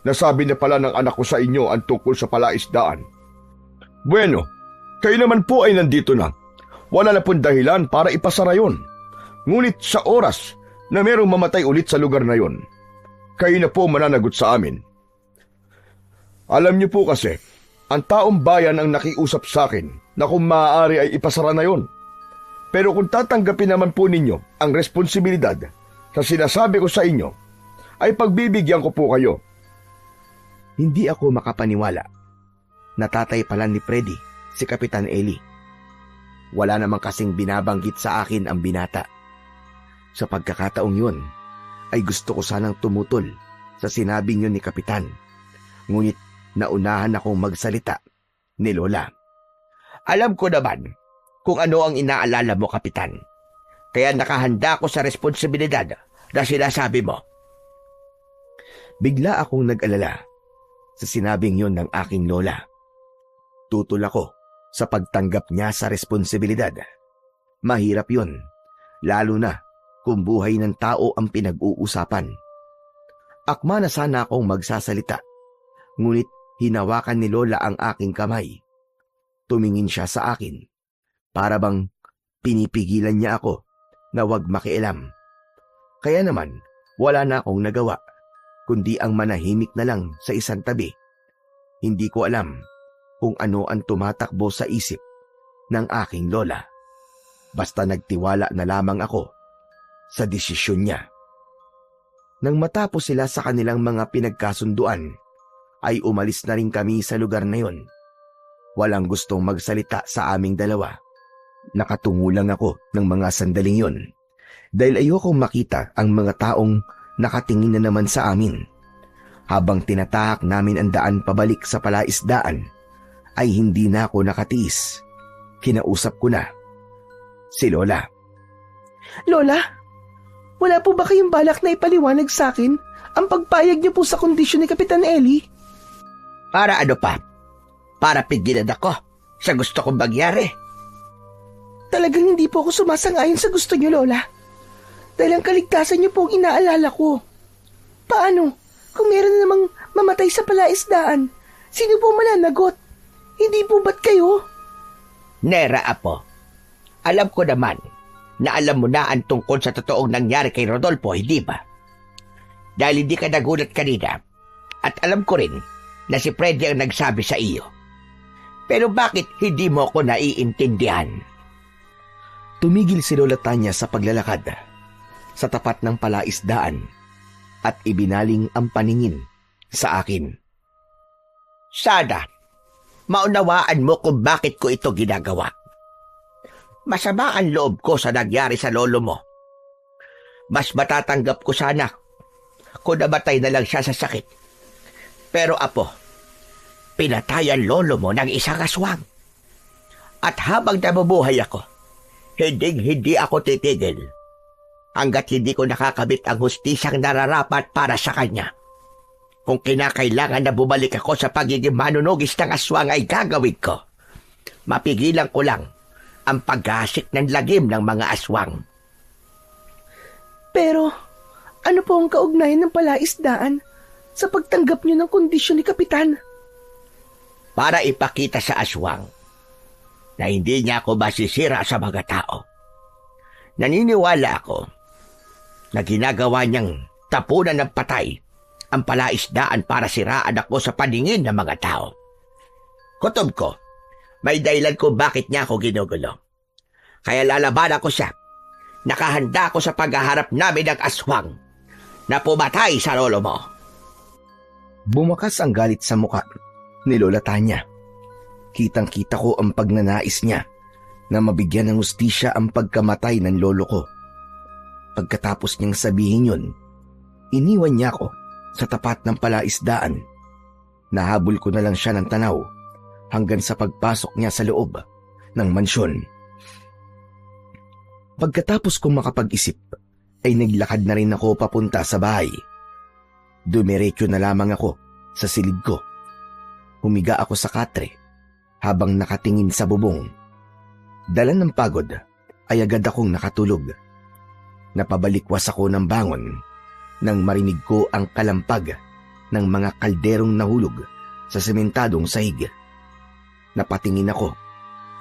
S4: Nasabi na pala ng anak ko sa inyo ang tungkol sa palaisdaan. Bueno, kayo naman po ay nandito na. Wala na pong dahilan para ipasara yun. Ngunit sa oras na merong mamatay ulit sa lugar na yon, kayo na po mananagot sa amin. Alam niyo po kasi, ang taong bayan ang nakiusap sa akin na kung maaari ay ipasara na yon. Pero kung tatanggapin naman po ninyo ang responsibilidad sa sinasabi ko sa inyo, ay pagbibigyan ko po kayo.
S1: Hindi ako makapaniwala. Natatay pala ni Freddy si Kapitan Eli. Wala namang kasing binabanggit sa akin ang binata. Sa pagkakataong yun, ay gusto ko sanang tumutol sa sinabi niyo ni Kapitan. Ngunit naunahan akong magsalita ni Lola.
S3: Alam ko naman kung ano ang inaalala mo, Kapitan. Kaya nakahanda ako sa responsibilidad na sinasabi mo.
S1: Bigla akong nag-alala sa sinabing yun ng aking lola. Tutol ako sa pagtanggap niya sa responsibilidad. Mahirap yun, lalo na kung buhay ng tao ang pinag-uusapan. Akma na sana akong magsasalita, ngunit hinawakan ni Lola ang aking kamay. Tumingin siya sa akin, para bang pinipigilan niya ako na wag makialam. Kaya naman, wala na akong nagawa, kundi ang manahimik na lang sa isang tabi. Hindi ko alam kung ano ang tumatakbo sa isip ng aking lola. Basta nagtiwala na lamang ako sa desisyon niya. Nang matapos sila sa kanilang mga pinagkasunduan, ay umalis na rin kami sa lugar na yon. Walang gustong magsalita sa aming dalawa. Nakatungo lang ako ng mga sandaling yon dahil ayokong makita ang mga taong nakatingin na naman sa amin. Habang tinatahak namin ang daan pabalik sa palaisdaan, ay hindi na ako nakatiis. Kinausap ko na si Lola.
S2: Lola, wala po ba kayong balak na ipaliwanag sa akin ang pagpayag niyo po sa kondisyon ni Kapitan Eli?
S3: Para ano pa? Para pigilan ako sa gusto kong mangyari.
S2: Talagang hindi po ako sumasang-ayon sa gusto niyo, Lola. Dahil ang kaligtasan niyo po ang inaalala ko. Paano? Kung meron na namang mamatay sa palaisdaan, sino po mananagot? Hindi po ba't kayo?
S3: Nera, Apo. Alam ko naman na alam mo na ang tungkol sa totoong nangyari kay Rodolfo, hindi ba? Dahil hindi ka nagulat kanina at alam ko rin na si Freddy ang nagsabi sa iyo. Pero bakit hindi mo ako naiintindihan?
S1: Tumigil si Lola Tanya sa paglalakad sa tapat ng palaisdaan at ibinaling ang paningin sa akin.
S3: Sana maunawaan mo kung bakit ko ito ginagawa. Masama ang loob ko sa nangyari sa lolo mo. Mas matatanggap ko sana kung namatay na lang siya sa sakit. Pero Apo, pinatay ang lolo mo ng isang aswang. At habang nabubuhay ako, hindi ako titigil hanggat hindi ko nakakabit ang hustisyang nararapat para sa kanya. Kung kinakailangan na bumalik ako sa pagiging manunugis ng aswang ay gagawin ko. Mapigilan ko lang ang paggasik ng lagim ng mga aswang.
S2: Pero, ano po ang kaugnayan ng palaisdaan sa pagtanggap niyo ng kondisyon ni Kapitan?
S3: Para ipakita sa aswang na hindi niya ako masisira sa mga tao. Naniniwala ako na ginagawa niyang tapunan ng patay ang palaisdaan para siraan ako sa paningin ng mga tao. Kutob ko, may dahilan kung bakit niya ako ginugulo. Kaya lalaban ako siya. Nakahanda ako sa paghaharap namin ng aswang na pumatay sa lolo mo.
S1: Bumakas ang galit sa muka ni Lola Tanya. Kitang-kita ko ang pagnanais niya na mabigyan ng hustisya ang pagkamatay ng lolo ko. Pagkatapos niyang sabihin yun, iniwan niya ako sa tapat ng palaisdaan. Nahabol ko na lang siya ng tanaw hanggang sa pagpasok niya sa loob ng mansyon. Pagkatapos kong makapag-isip, ay naglakad na rin ako papunta sa bahay. Dumiretso na lamang ako sa silid ko. Humiga ako sa katre habang nakatingin sa bubong. Dala ng pagod ay agad akong nakatulog. Napabalikwas ako ng bangon nang marinig ko ang kalampag ng mga kalderong nahulog sa sementadong sahig. Napatingin ako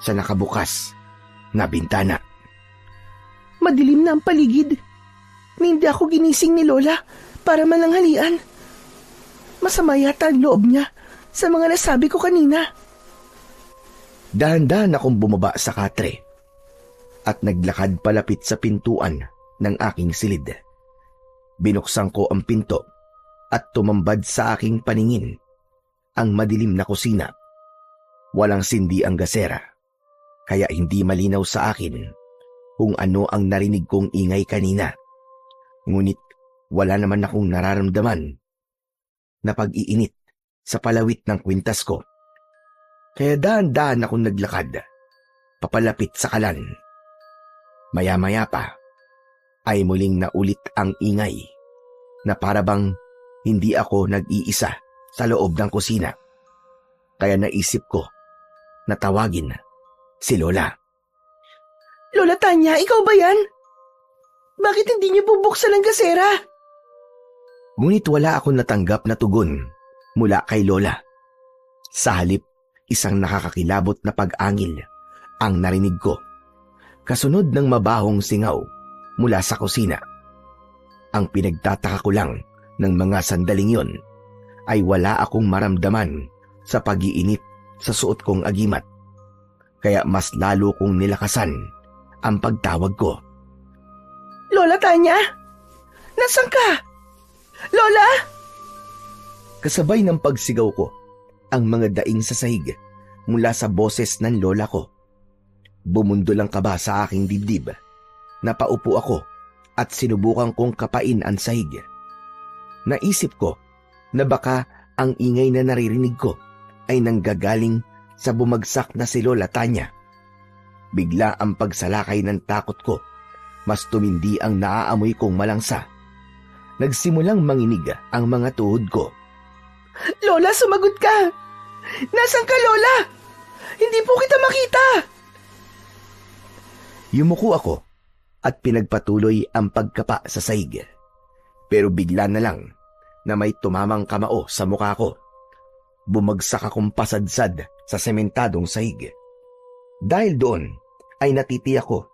S1: sa nakabukas na bintana.
S2: Madilim na ang paligid. Hindi ako ginising ni Lola para mananghalian. Masama yata ang loob niya sa mga nasabi ko kanina.
S1: Dahan-dahan akong bumaba sa katre at naglakad palapit sa pintuan ng aking silid. Binuksan ko ang pinto at tumambad sa aking paningin ang madilim na kusina. Walang sindi ang gasera, kaya hindi malinaw sa akin kung ano ang narinig kong ingay kanina. Ngunit wala naman akong nararamdaman na pag-iinit sa palawit ng kwintas ko. Kaya dahan-dahan akong naglakad papalapit sa kalan. Maya-maya pa ay muling naulit ang ingay na parabang hindi ako nag-iisa sa loob ng kusina. Kaya naisip ko na tawagin si Lola.
S2: Lola Tanya, ikaw ba yan? Bakit hindi niyo bubuksan ang gasera?
S1: Ngunit wala akong natanggap na tugon mula kay Lola. Sa halip, isang nakakakilabot na pag-angil ang narinig ko. Kasunod ng mabahong singaw mula sa kusina. Ang pinagtataka ko lang Nang mga sandaling yon, ay wala akong maramdaman sa pag-iinip sa suot kong agimat. Kaya mas lalo kong nilakasan ang pagtawag ko.
S2: Lola Tanya? Nasaan ka? Lola?
S1: Kasabay ng pagsigaw ko, ang mga daing sa sahig mula sa boses ng lola ko. Bumundo lang kaba sa aking dibdib. Napaupo ako at sinubukan kong kapain ang sahig. Naisip ko na baka ang ingay na naririnig ko ay nanggagaling sa bumagsak na si Lola Tanya. Bigla ang pagsalakay ng takot ko. Mas tumindi ang naaamoy kong malangsa. Nagsimulang manginig ang mga tuhod ko.
S2: Lola, sumagot ka! Nasaan ka, Lola? Hindi po kita makita!
S1: Yumuko ako at pinagpatuloy ang pagkapa sa sahig. Pero bigla na lang na may tumamang kamao sa mukha ko. Bumagsak akong pasadsad sa sementadong sahig. Dahil doon ay natitiyak ko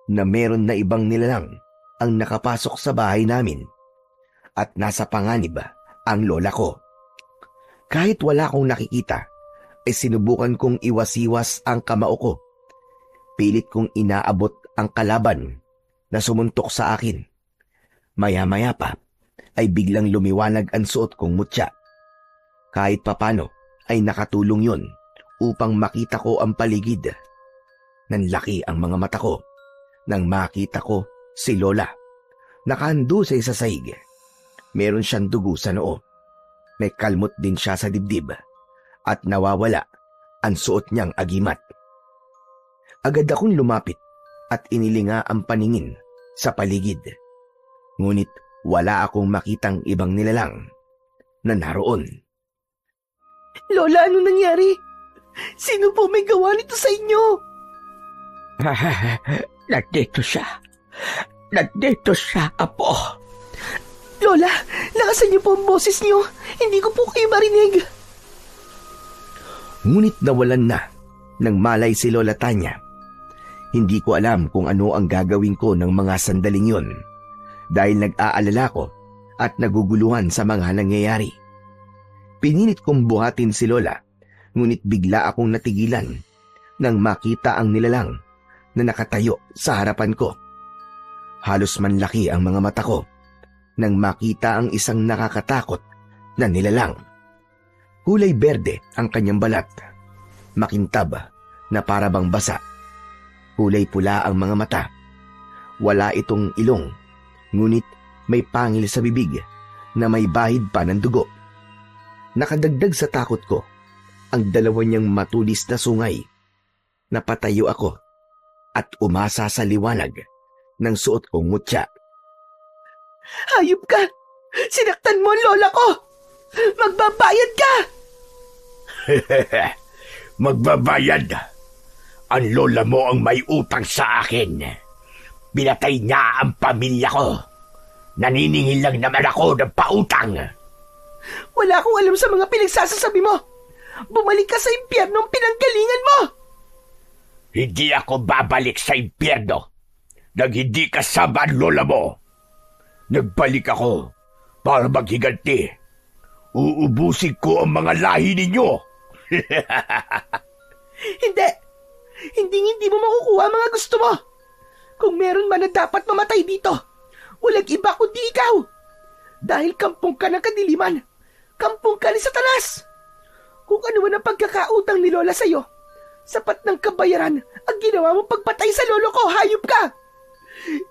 S1: na meron na ibang nilalang ang nakapasok sa bahay namin at nasa panganib ang lola ko. Kahit wala akong nakikita, ay sinubukan kong iwasiwas ang kamao ko. Pilit kong inaabot ang kalaban na sumuntok sa akin. Maya-maya pa ay biglang lumiwanag ang suot kong mutya. Kahit papano ay nakatulong yun upang makita ko ang paligid. Nanlaki ang mga mata ko nang makita ko si Lola. Nakahando sa isa sahig. Meron siyang dugo sa noo. May kalmot din siya sa dibdib at nawawala ang suot niyang agimat. Agad akong lumapit at inilinga ang paningin sa paligid. Ngunit wala akong makitang ibang nilalang na naroon.
S2: Lola, ano nangyari? Sino po may gawa nito sa inyo?
S3: Nandito siya. Nandito siya, apo.
S2: Lola, lakasan niyo po ang boses niyo. Hindi ko po kayo marinig.
S1: Ngunit nawalan na ng malay si Lola Tanya. Hindi ko alam kung ano ang gagawin ko ng mga sandaling yon dahil nag-aalala ko at naguguluhan sa mga nangyayari. Pinilit kong buhatin si Lola, ngunit bigla akong natigilan nang makita ang nilalang na nakatayo sa harapan ko. Halos manlaki ang mga mata ko nang makita ang isang nakakatakot na nilalang. Kulay berde ang kanyang balat, makintab na parabang basa. Kulay pula ang mga mata. Wala itong ilong, ngunit may pangil sa bibig na may bahid pa ng dugo. Nakadagdag sa takot ko ang dalawa niyang matulis na sungay. Napatayo ako at umasa sa liwanag ng suot kong mutya.
S2: Hayop ka! Sinaktan mo ang lola ko! Magbabayad ka!
S3: Magbabayad. Ang lola mo ang may utang sa akin. Pinatay niya ang pamilya ko. Naniningil lang naman ako ng pautang.
S2: Wala akong alam sa mga pinagsasasabi mo. Bumalik ka sa impyernong pinanggalingan mo!
S3: Hindi ako babalik sa impyerno nang hindi kasama ang lola mo. Nagbalik ako para maghiganti. Uubusin ko ang mga lahi ninyo.
S2: Hindi! Hindi mo makukuha ang mga gusto mo. Kung meron man na dapat mamatay dito, walang iba kundi ikaw. Dahil kampong ka ng kadiliman, kampong ka ni Satanas. Kung ano man ang pagkakautang ni Lola sa'yo, sapat ng kabayaran ang ginawa mong pagpatay sa lolo ko, hayop ka.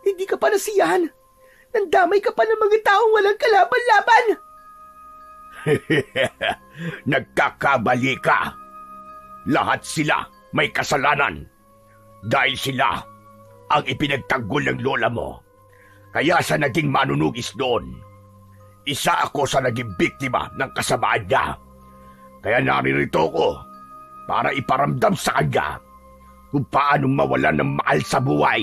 S2: Hindi ka pa nasiyahan. Nandamay ka pa ng mga taong walang kalaban-laban.
S3: Nagkakamali ka. Lahat sila may kasalanan. Dahil sila ang ipinagtanggol ng lola mo. Kaya sa naging manunugis doon, isa ako sa naging biktima ng kasamaan niya. Kaya naririto ko para iparamdam sa kanya kung paano mawalan ng mahal sa buhay,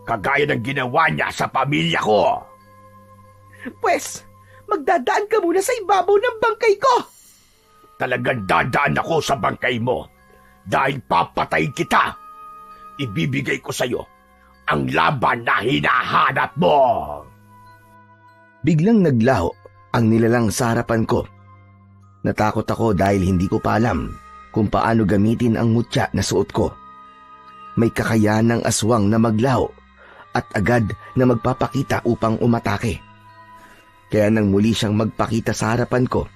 S3: kagaya ng ginawa niya sa pamilya ko.
S2: Pwes, magdadaan ka muna sa ibabaw ng bangkay ko.
S3: Talagang dadaan ako sa bangkay mo dahil papatayin kita. Ibibigay ko sa'yo ang laban na hinahanap mo.
S1: Biglang naglaho ang nilalang sa harapan ko. Natakot ako dahil hindi ko pa alam kung paano gamitin ang mutya na suot ko. May kakayahan ng aswang na maglaho at agad na magpapakita upang umatake. Kaya nang muli siyang magpakita sa harapan ko,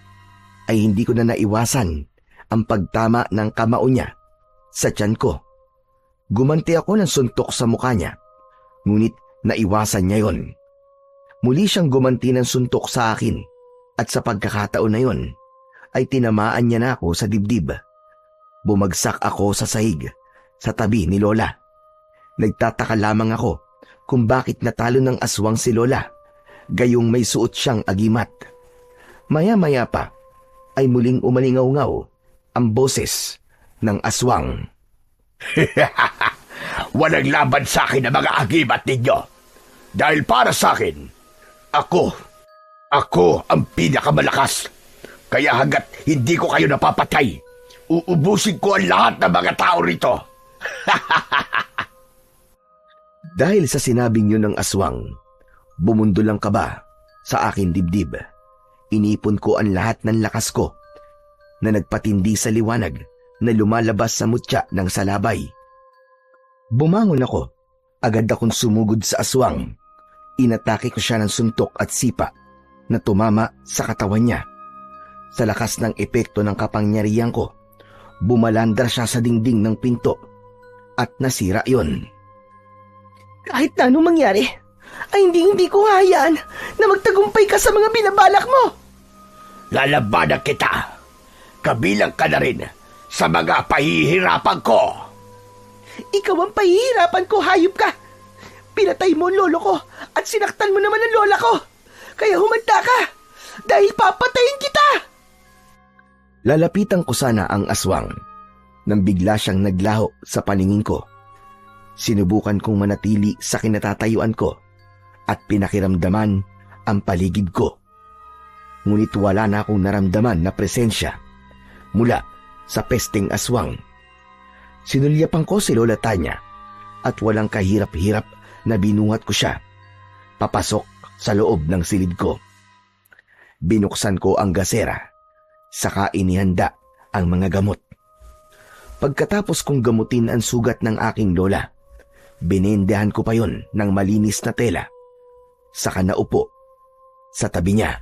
S1: ay hindi ko na naiwasan ang pagtama ng kamao niya sa tiyan ko. Gumanti ako ng suntok sa mukha niya, ngunit naiwasan niya yon. Muli siyang gumanti ng suntok sa akin at sa pagkakataon na yon ay tinamaan niya na ako sa dibdib. Bumagsak ako sa sahig sa tabi ni Lola. Nagtataka lamang ako kung bakit natalo ng aswang si Lola, gayong may suot siyang agimat. Maya-maya pa ay muling umalingaw-ngaw ang boses ng aswang.
S3: Walang laban sa akin ang mga agimat ninyo. Dahil para sa akin, ako ang pinakamalakas. Kaya hanggat hindi ko kayo napapatay, uubusin ko ang lahat ng mga tao rito.
S1: Dahil sa sinabing yun ng aswang, bumundol ang kaba sa aking dibdib. Inipon ko ang lahat ng lakas ko na nagpatindi sa liwanag na lumalabas sa mutya ng salabay. Bumangon ako. Agad akong sumugod sa aswang. Inatake ko siya ng suntok at sipa na tumama sa katawan niya. Sa lakas ng epekto ng kapangyarihan ko, bumalandar siya sa dingding ng pinto at nasira yon.
S2: Kahit na anong mangyari, ay hindi ko hahayaan na magtagumpay ka sa mga binabalak mo.
S3: Lalabanan kita. Kabilang ka na rin sa mga pahihirapan ko.
S2: Ikaw ang pahihirapan ko, hayop ka. Pinatay mo ang lolo ko at sinaktan mo naman ang lola ko. Kaya humanda ka dahil papatayin kita.
S1: Lalapitan ko sana ang aswang nang bigla siyang naglaho sa paningin ko. Sinubukan kong manatili sa kinatatayuan ko at pinakiramdaman ang paligid ko. Ngunit wala na akong naramdaman na presensya mula sa pesteng aswang. Sinulyapan ko si Lola Tanya at walang kahirap-hirap na binuhat ko siya papasok sa loob ng silid ko. Binuksan ko ang gasera, saka inihanda ang mga gamot. Pagkatapos kong gamutin ang sugat ng aking lola, binendehan ko pa yon ng malinis na tela, saka naupo sa tabi niya.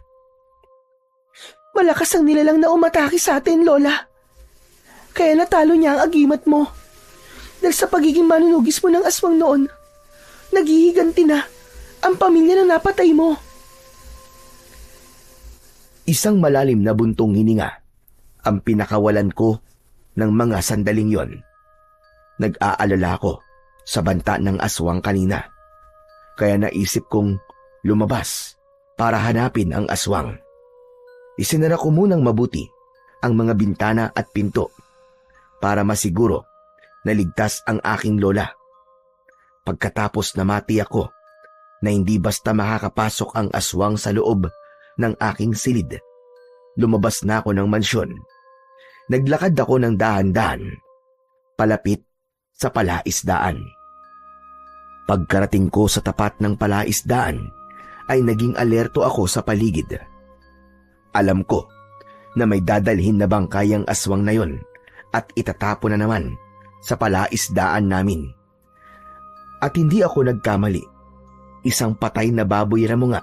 S2: Malakas ang nilalang na umatake sa atin, Lola. Kaya natalo niya ang agimat mo. Dahil sa pagiging manunugis mo ng aswang noon, naghihiganti na ang pamilya na napatay mo.
S1: Isang malalim na buntong hininga ang pinakawalan ko ng mga sandaling yon. Nag-aalala ako sa banta ng aswang kanina, kaya naisip kong lumabas para hanapin ang aswang. Isinara ko munang mabuti ang mga bintana at pinto para masiguro na ligtas ang aking lola. Pagkatapos namati ako na hindi basta makakapasok ang aswang sa loob ng aking silid, lumabas na ako ng mansyon. Naglakad ako ng dahan-dahan, palapit sa palaisdaan. Pagkarating ko sa tapat ng palaisdaan, ay naging alerto ako sa paligid. Alam ko na may dadalhin na bangkayang aswang na yon at itatapon na naman sa palaisdaan namin. At hindi ako nagkamali. Isang patay na baboy ramunga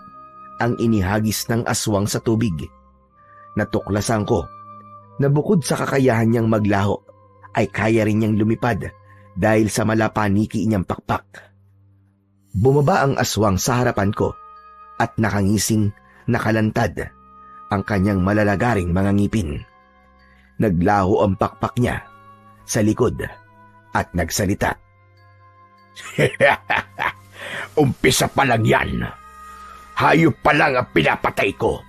S1: ang inihagis ng aswang sa tubig. Natuklasan ko na bukod sa kakayahan niyang maglaho, ay kaya rin niyang lumipad dahil sa malapaniki niyang pakpak. Bumaba ang aswang sa harapan ko at nakangising nakalantad ang kanyang malalagaring mga ngipin. Naglaho ang pakpak niya sa likod at nagsalita.
S3: Umpisa pa lang yan. Hayop pa lang ang pinapatay ko.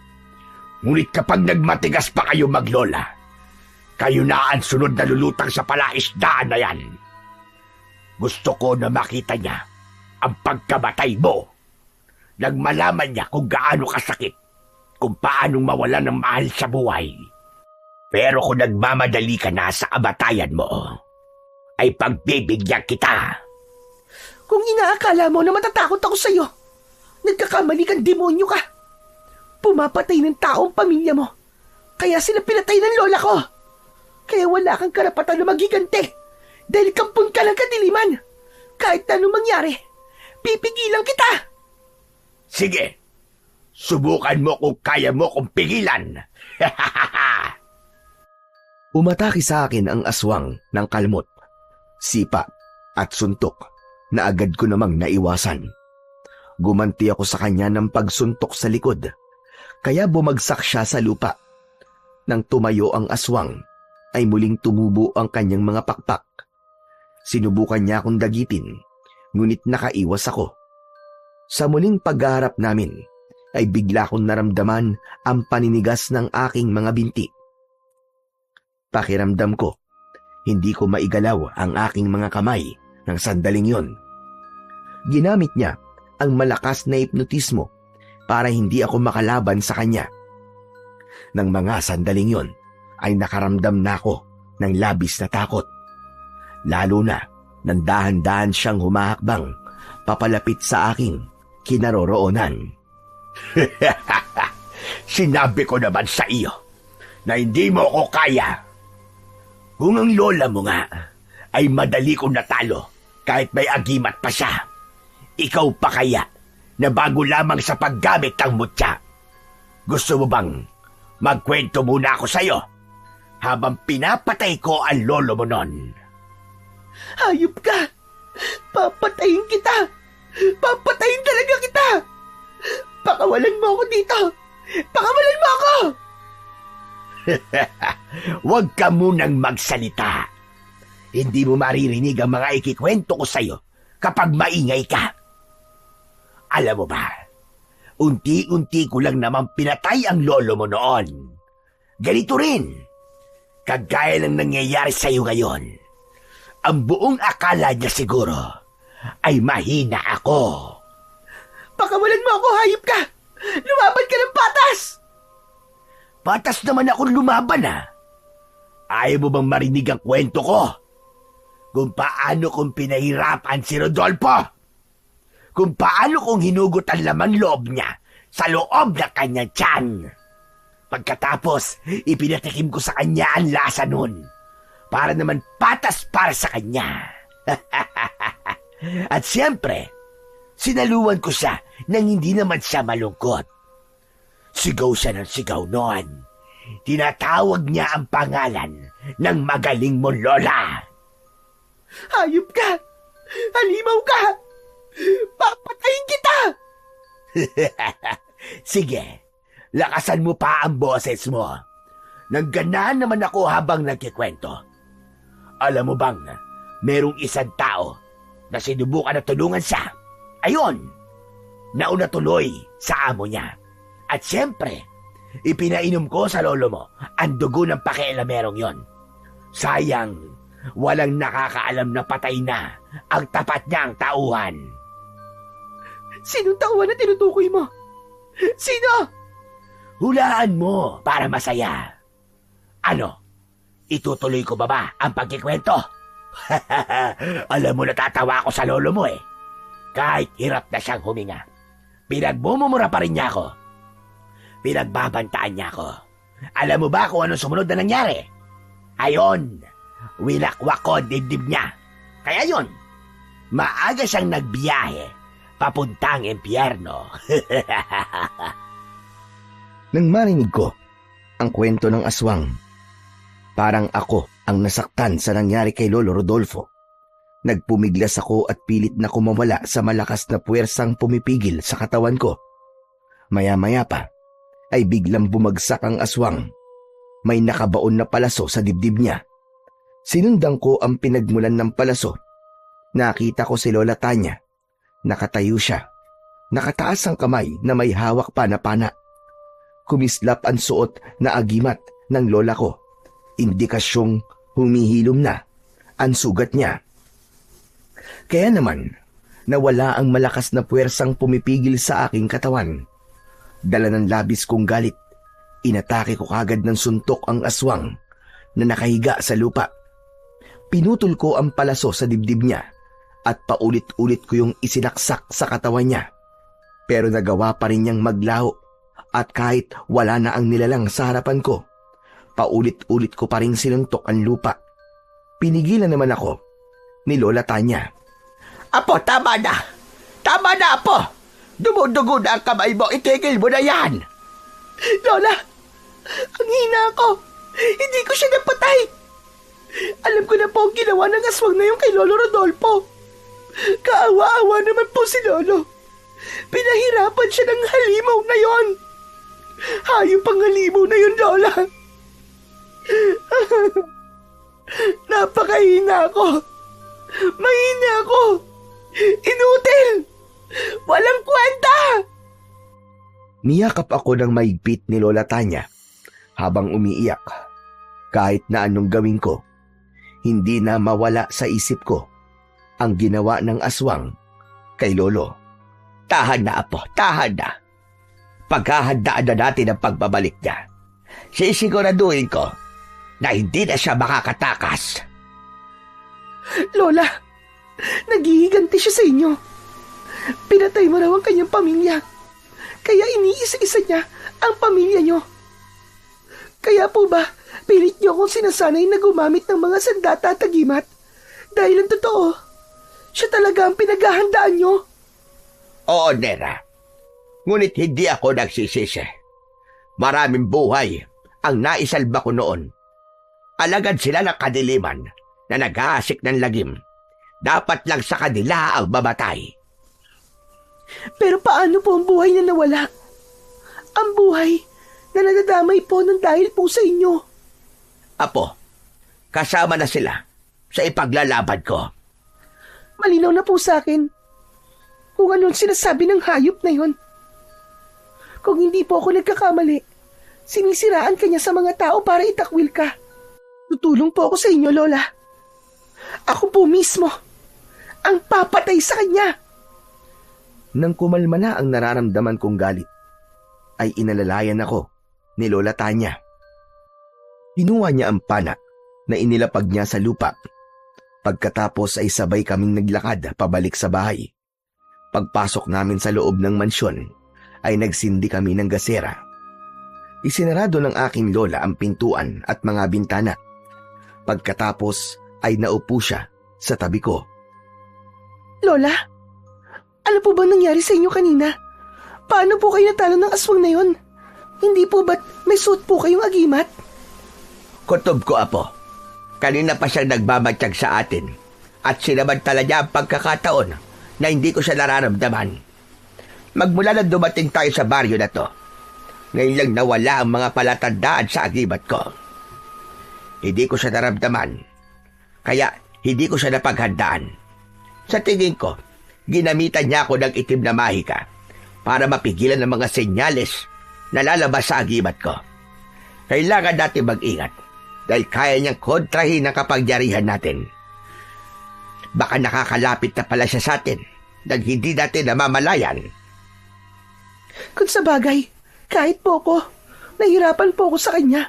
S3: Ngunit kapag nagmatigas pa kayo maglola, kayo na ang sunod na lulutang sa palaisdaan na yan. Gusto ko na makita niya ang pagkamatay mo. Nang malaman niya kung gaano kasakit, kung paanong mawalan ng mahal sa buhay. Pero kung nagmamadali ka na sa kamatayan mo, ay pagbibigyan kita.
S2: Kung inaakala mo na matatakot ako sa'yo, nagkakamali kang demonyo ka. Pumapatay ng taong pamilya mo. Kaya sila pinatay ng lola ko. Kaya wala kang karapatan na magiganti. Dahil kampon ka ng kadiliman. Kahit na anong mangyari, pipigilan kita.
S3: Sige, subukan mo kung kaya mo kong pigilan.
S1: Umatake sa akin ang aswang ng kalmot, sipa at suntok na agad ko namang naiwasan. Gumanti ako sa kanya ng pagsuntok sa likod, kaya bumagsak siya sa lupa. Nang tumayo ang aswang, ay muling tumubo ang kanyang mga pakpak. Sinubukan niya akong dagitin, ngunit nakaiwas ako. Sa muling pagharap namin, ay bigla kong naramdaman ang paninigas ng aking mga binti. Pakiramdam ko, hindi ko maigalaw ang aking mga kamay ng sandaling yon. Ginamit niya ang malakas na hipnotismo para hindi ako makalaban sa kanya. Nang mga sandaling yon, ay nakaramdam na ako ng labis na takot. Lalo na nang dahan-dahan siyang humahakbang papalapit sa aking kinaroroonan.
S3: Sinabi ko naman sa iyo na hindi mo ko kaya. Kung ang lola mo nga ay madali kong natalo kahit may agimat pa siya, ikaw pa kaya na bago lamang sa paggamit ng mutya? Gusto mo bang magkwento muna ako sa'yo habang pinapatay ko ang lolo mo nun?
S2: Hayop ka! Papatayin kita! Papatayin talaga kita! Pakawalan mo ako dito! Pakawalan mo ako!
S3: Huwag ka munang magsalita. Hindi mo maririnig ang mga ikikwento ko sa'yo kapag maingay ka. Alam mo ba, unti-unti ko lang naman pinatay ang lolo mo noon. Ganito rin, kagaya ng nangyayari sa'yo ngayon. Ang buong akala niya siguro ay mahina ako.
S2: Pakawalan mo ako, hayop ka! Lumaban ka ng patas!
S3: Patas naman akong lumaban, ha? Ayaw mo bang marinig ang kwento ko? Kung paano kong pinahirapan si Rodolfo? Kung paano kong hinugot ang laman loob niya sa loob ng kanyang tiyan? Pagkatapos, ipinatikim ko sa kanya ang lasa nun para naman patas para sa kanya. At siyempre, sinaluan ko siya nang hindi naman siya malungkot. Sigaw siya ng sigaw noon. Tinatawag niya ang pangalan ng magaling mong lola.
S2: Hayop ka! Halimaw ka! Papatayin kita!
S3: Sige, lakasan mo pa ang boses mo. Nagganahan naman ako habang nagkikwento. Alam mo bang, merong isang tao na sinubukan na tulungan siya. Ayun, nauna tuloy sa amo niya. At siyempre, ipinainom ko sa lolo mo ang dugo ng pakialamerong yon. Sayang, walang nakakaalam na patay na ang tapat niyang tauhan.
S2: Sinong tauhan na tinutukoy mo? Sino?
S3: Hulaan mo para masaya. Ano? Itutuloy ko ba ang pagkikwento? Alam mo, natatawa ako sa lolo mo eh. Kahit hirap na siyang huminga, pinagmumumura pa rin niya ako. Pinagbabantaan niya ako. Alam mo ba kung anong sumunod na nangyari? Ayon, winakwak ko dibdib niya. Kaya yun, maaga siyang nagbiyahe papuntang impyerno.
S1: Nang marinig ko ang kwento ng aswang, parang ako ang nasaktan sa nangyari kay Lolo Rodolfo. Nagpumiglas ako at pilit na kumawala sa malakas na puwersang pumipigil sa katawan ko. Maya-maya pa ay biglang bumagsak ang aswang. May nakabaon na palaso sa dibdib niya. Sinundan ko ang pinagmulan ng palaso. Nakita ko si Lola Tanya. Nakatayo siya. Nakataas ang kamay na may hawak pa na pana. Kumislap ang suot na agimat ng lola ko. Indikasyong humihilom na ang sugat niya. Kaya naman, nawala ang malakas na puwersang pumipigil sa aking katawan. Dala ng labis kong galit, inatake ko kagad ng suntok ang aswang na nakahiga sa lupa. Pinutol ko ang palaso sa dibdib niya at paulit-ulit ko yung isinaksak sa katawan niya. Pero nagawa pa rin niyang maglaho At kahit wala na ang nilalang sa harapan ko, paulit-ulit ko pa rin sinuntok ang lupa. Pinigilan naman ako ni Lola Tanya.
S3: Apo, tama na! Tama na, Apo! Dumudugo na ang kamay mo, itigil mo na yan!
S2: Lola, ang hina ko. Hindi ko siya napatay. Alam ko na po ang ginawa ng aswang na yung kay Lolo Rodolfo. Kaawa-awa naman po si Lolo. Pinahirapan siya ng halimaw na yon. Hayop ang halimaw na yun, Lola. Napakahina ko. Mahina ko. Inutil. Walang kwenta.
S1: Niyakap ako ng maigpit ni Lola Tanya habang umiiyak. Kahit na anong gawin ko, hindi na mawala sa isip ko ang ginawa ng aswang kay Lolo.
S3: Tahan na, Apo, tahan na. Paghahandaan na natin ang pagbabalik niya. Sisiguraduhin ko na hindi na siya makakatakas.
S2: Lola, naghihiganti siya sa inyo. Pinatay mo raw ang kanyang pamilya. Kaya iniisa-isa niya ang pamilya niyo. Kaya po ba, pilit niyo akong sinasanay na gumamit ng mga sandata at agimat? Dahil ang totoo, siya talaga ang pinaghahandaan niyo.
S3: Oo, Nera. Ngunit hindi ako nagsisisi. Maraming buhay ang naisalba ko noon. Alagad sila ng kadiliman na nag-aasik ng lagim. Dapat lang sa kanila ang mamatay.
S2: Pero paano po ang buhay na nawala? Ang buhay na nadadamay po ng dahil po sa inyo.
S3: Apo, kasama na sila sa ipaglalaban ko.
S2: Malinaw na po sa akin kung anong sinasabi ng hayop na yon. Kung hindi po ako nagkakamali, sinisiraan ka niya sa mga tao para itakwil ka. Tutulong po ako sa inyo, Lola. Ako po mismo ang papatay sa kanya.
S1: Nang kumalma na ang nararamdaman kong galit, ay inalalayan ako ni Lola Tanya. Kinuha niya ang pana na inilapag niya sa lupa. Pagkatapos ay sabay kaming naglakad pabalik sa bahay. Pagpasok namin sa loob ng mansyon, ay nagsindi kami ng gasera. Isinarado ng aking lola ang pintuan at mga bintana. Pagkatapos ay naupo siya sa tabi ko.
S2: Lola, ano po bang nangyari sa inyo kanina? Paano po kayo natalo ng aswang na yon? Hindi po ba't may suot po kayong agimat?
S3: Kutob ko, Apo. Kanina pa siyang nagbabatsyag sa atin at sinamantala niya ang pagkakataon na hindi ko siya nararamdaman. Magmula na dumating tayo sa baryo na to, ngayon lang nawala ang mga palatandaan sa agimat ko. Hindi ko siya naramdaman, kaya hindi ko siya napaghandaan. Sa tingin ko, ginamitan niya ako ng itim na mahika para mapigilan ang mga senyales na lalabas sa agimat ko. Kailangan natin mag-ingat dahil kaya niyang kontrahin ang kapangyarihan natin. Baka nakakalapit na pala siya sa atin nang hindi natin namamalayan.
S2: Kung sa bagay, kahit po ako, nahirapan po ako sa kanya.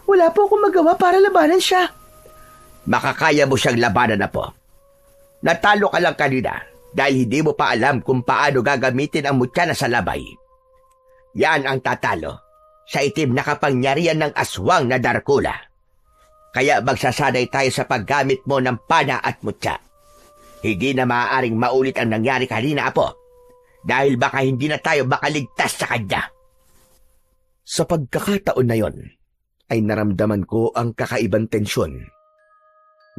S2: Wala po akong magawa para labanan siya.
S3: Makakaya mo siyang labanan na po. Natalo ka lang kanina dahil hindi mo pa alam kung paano gagamitin ang mutya na sa labay. Yan ang tatalo sa itim na kapangyarihan ng aswang na Darkula. Kaya magsasanay tayo sa paggamit mo ng pana at mutya. Hindi na maaaring maulit ang nangyari kanina, Apo. Dahil baka hindi na tayo makaligtas sa kanya.
S1: Sa pagkakataon na yon, ay naramdaman ko ang kakaibang tensyon.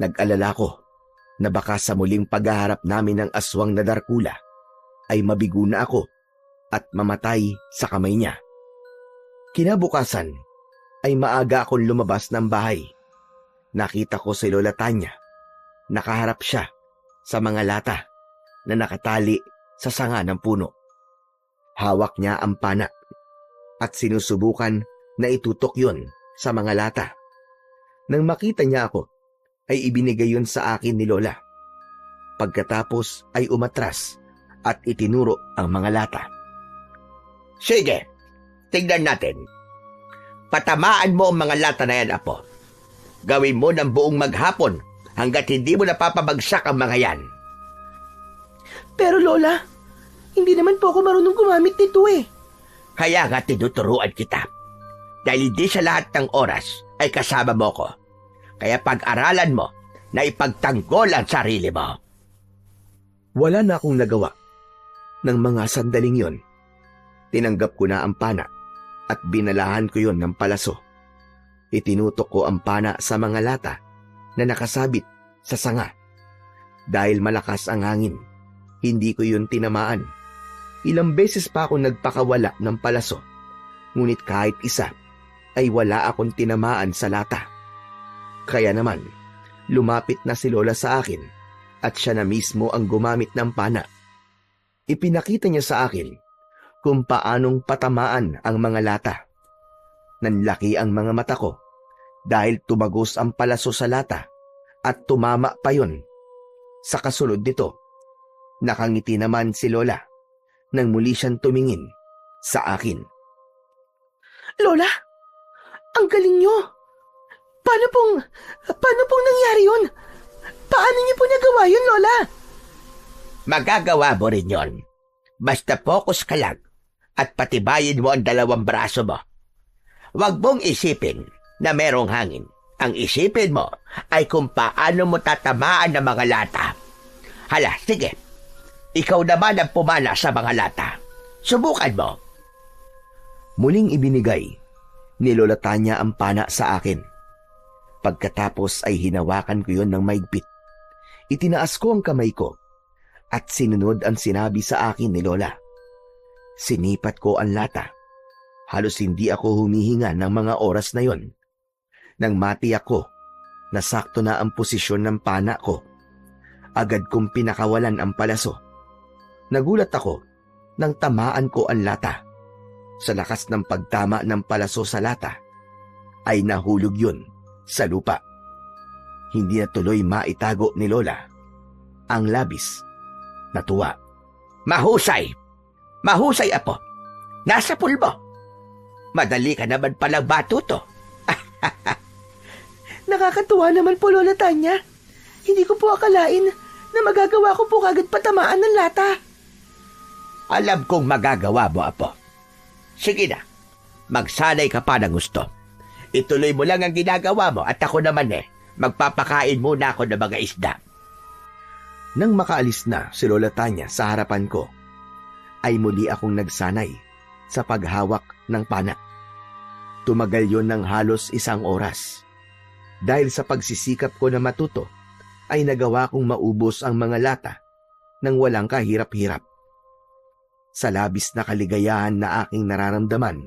S1: Nag-alala ko na baka sa muling paghaharap namin ng aswang na Darkula ay mabigo na ako at mamatay sa kamay niya. Kinabukasan ay maaga akong lumabas ng bahay. Nakita ko si Lola Tanya. Nakaharap siya sa mga lata na nakatali sa sanga ng puno. Hawak niya ang pana at sinusubukan na itutok yon sa mga lata. Nang makita niya ako, ay ibinigay yon sa akin ni Lola. Pagkatapos ay umatras at itinuro ang mga lata.
S3: Sige, tignan natin. Patamaan mo ang mga lata na yan, Apo. Gawin mo ng buong maghapon hanggat hindi mo napapabagsak ang mga yan.
S2: Pero Lola, hindi naman po ako marunong gumamit nito eh.
S3: Kaya nga tinuturuan kita. Dahil hindi sa lahat ng oras ay kasama mo ko. Kaya pag-aralan mo na ipagtanggol ang sarili mo.
S1: Wala na akong nagawa. Ng mga sandaling yon, tinanggap ko na ang pana at binalahan ko yon ng palaso. Itinutok ko ang pana sa mga lata na nakasabit sa sanga. Dahil malakas ang hangin, hindi ko yun tinamaan. Ilang beses pa ako nagpakawala ng palaso, ngunit kahit isa ay wala akong tinamaan sa lata. Kaya naman, lumapit na si Lola sa akin at siya na mismo ang gumamit ng pana. Ipinakita niya sa akin kung paanong patamaan ang mga lata. Nanlaki ang mga mata ko dahil tumagos ang palaso sa lata at tumama pa yon. Sa kasunod nito, nakangiti naman si Lola nang muli siyang tumingin sa akin.
S2: Lola, ang galing nyo. Paano pong nangyari yun? Paano niyo po nagawa yun, Lola?
S3: Magagawa mo rin yon. Basta focus ka lang at patibayin mo ang dalawang braso mo. Huwag mong isipin na merong hangin. Ang isipin mo ay kung paano mo tatamaan ng mga lata. Hala, sige. Ikaw naman ang pumana sa mga lata. Subukan mo.
S1: Muling ibinigay ni Lola Tanya ang pana sa akin. Pagkatapos ay hinawakan ko yon ng maigpit. Itinaas ko ang kamay ko at sinunod ang sinabi sa akin ni Lola. Sinipat ko ang lata. Halos hindi ako humihinga ng mga oras na yon. Nang matiyak ko na sakto na ang posisyon ng pana ko, agad kong pinakawalan ang palaso. Nagulat ako nang tamaan ko ang lata. Sa lakas ng pagtama ng palaso sa lata, ay nahulog yun sa lupa. Hindi na tuloy maitago ni Lola ang labis na tuwa.
S3: Mahusay! Mahusay, apo! Nasa pulbo! Madali ka naman palang batuto.
S2: Nakakatuwa naman po, Lola Tanya. Hindi ko po akalain na magagawa ko po kagad patamaan ng lata.
S3: Alam kong magagawa mo, apo. Sige na, magsanay ka pa ng gusto. Ituloy mo lang ang ginagawa mo at ako naman magpapakain muna ako ng mga isda.
S1: Nang makaalis na si Lola Tanya sa harapan ko, ay muli akong nagsanay sa paghawak ng pana. Tumagal yon ng halos 1 oras. Dahil sa pagsisikap ko na matuto, ay nagawa kong maubos ang mga lata nang walang kahirap-hirap. Sa labis na kaligayahan na aking nararamdaman,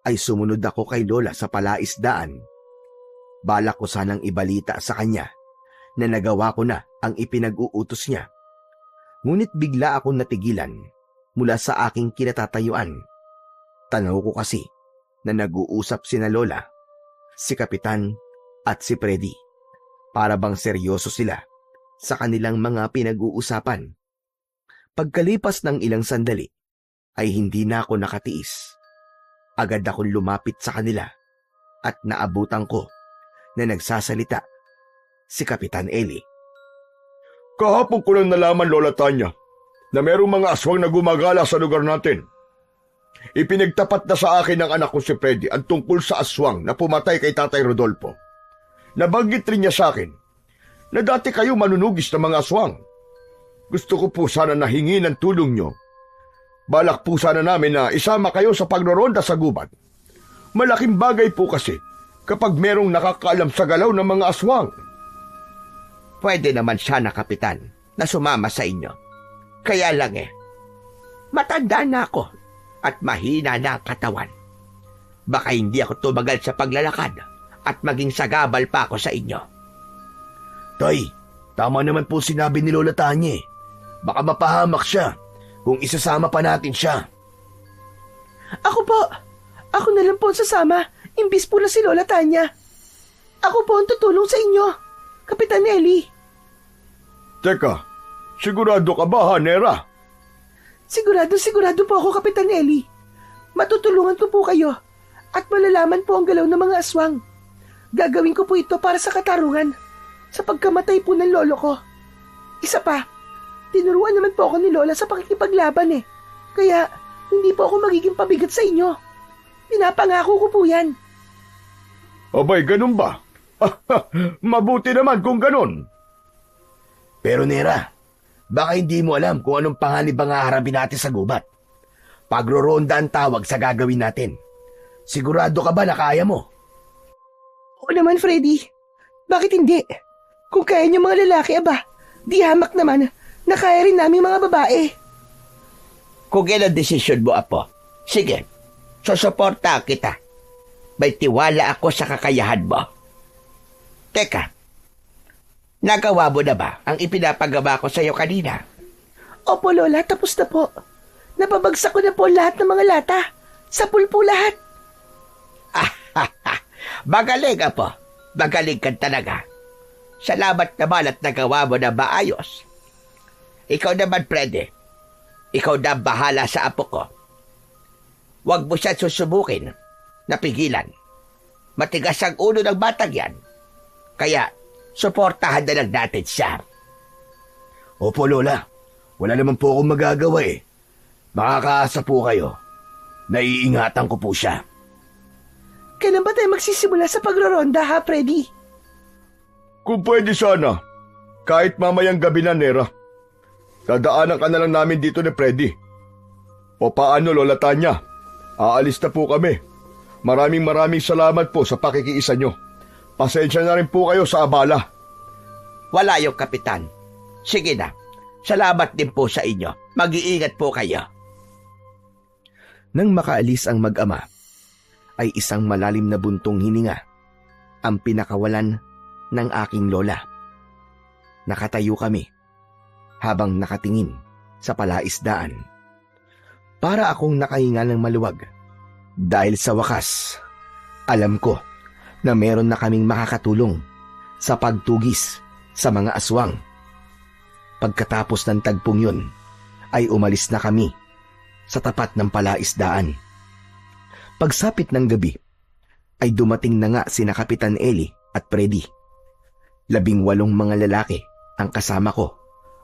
S1: ay sumunod ako kay Lola sa palaisdaan. Balak ko sanang ibalita sa kanya na nagawa ko na ang ipinag-uutos niya. Ngunit bigla akong natigilan mula sa aking kinatatayuan. Tanaw ko kasi na nag-uusap sina Lola, si Kapitan at si Freddy. Para bang seryoso sila sa kanilang mga pinag-uusapan. Pagkalipas ng ilang sandali, ay hindi na ako nakatiis. Agad akong lumapit sa kanila at naabutan ko na nagsasalita si Kapitan Eli.
S4: Kahapon ko lang nalaman, Lola Tanya, na merong mga aswang na gumagala sa lugar natin. Ipinagtapat na sa akin ng anak ko si Freddy ang tungkol sa aswang na pumatay kay Tatay Rodolfo. Nabanggit rin niya sa akin na dati kayo manunugis ng mga aswang. Gusto ko po sana na hingi ng tulong nyo. Balak po sana namin na isama kayo sa pagroronda sa gubat. Malaking bagay po kasi kapag merong nakakaalam sa galaw ng mga aswang.
S3: Pwede naman sana, Kapitan, na sumama sa inyo. Kaya lang matanda na ako at mahina na ang katawan. Baka hindi ako tumagal sa paglalakad at maging sagabal pa ako sa inyo.
S1: Tay, tama naman po sinabi ni Lola Tanya. Baka mapahamak siya kung isasama pa natin siya.
S2: Ako po. Ako na lang po sasama, imbis po na si Lola Tanya. Ako po ang tutulong sa inyo, Kapitan Eli.
S4: Teka, sigurado ka ba, Hanera?
S2: Sigurado po ako, Kapitan Eli. Matutulungan ko po kayo at malalaman po ang galaw ng mga aswang. Gagawin ko po ito para sa katarungan sa pagkamatay po ng lolo ko. Isa pa, tinuruan naman po ako ni Lola sa pakikipaglaban Kaya Hindi po ako magiging pabigat sa inyo. Pinapangako ko po yan.
S4: Abay, ganun ba? Mabuti naman kung ganun.
S3: Pero Nera, baka hindi mo alam kung anong panganib ang haharapin natin sa gubat. Pagroronda ang tawag sa gagawin natin. Sigurado ka ba na kaya mo?
S2: Oo naman, Freddy. Bakit hindi? Kung kaya niyo mga lalaki, di hamak naman na kaya rin namin mga babae.
S3: Kung ilang desisyon mo, Apo, sige, susuporta kita. May tiwala ako sa kakayahan mo. Teka, nagawa mo na ba ang ipinapagawa ko sa iyo kanina?
S2: Opo, Lola, tapos na po. Napabagsak ko na po lahat ng mga lata. Sapul po lahat.
S3: Magaling, Apo. Magaling ka talaga. Salamat naman at nagawa mo na maayos. Ikaw naman, Freddy. Ikaw na ang bahala sa apo ko. Huwag mo siya susubukin. Napigilan. Matigas ang ulo ng batang yan. Kaya, suportahan na lang natin siya.
S1: Opo, Lola. Wala naman po akong magagawa eh. Makakaasa po kayo. Naiingatan ko po siya.
S2: Kailan ba tayo magsisimula sa pagroronda, ha, Freddy?
S4: Kung pwede sana, kahit mamayang gabi na, Nera. Dadaanan ka na lang namin dito ni Freddy. O paano, Lola Tanya? Aalis na po kami. Maraming salamat po sa pakikiisa nyo. Pasensya na rin po kayo sa abala.
S3: Wala yung kapitan. Sige na. Salamat din po sa inyo. Mag-iingat po kayo.
S1: Nang makaalis ang mag-ama, ay isang malalim na buntong hininga ang pinakawalan ng aking lola. Nakatayo kami habang nakatingin sa palaisdaan. Para akong nakahinga ng maluwag dahil sa wakas, alam ko na meron na kaming makakatulong sa pagtugis sa mga aswang. Pagkatapos ng tagpong yun, ay umalis na kami sa tapat ng palaisdaan. Pagsapit ng gabi, ay dumating na nga sina Kapitan Eli at Freddy. 18 mga lalaki ang kasama ko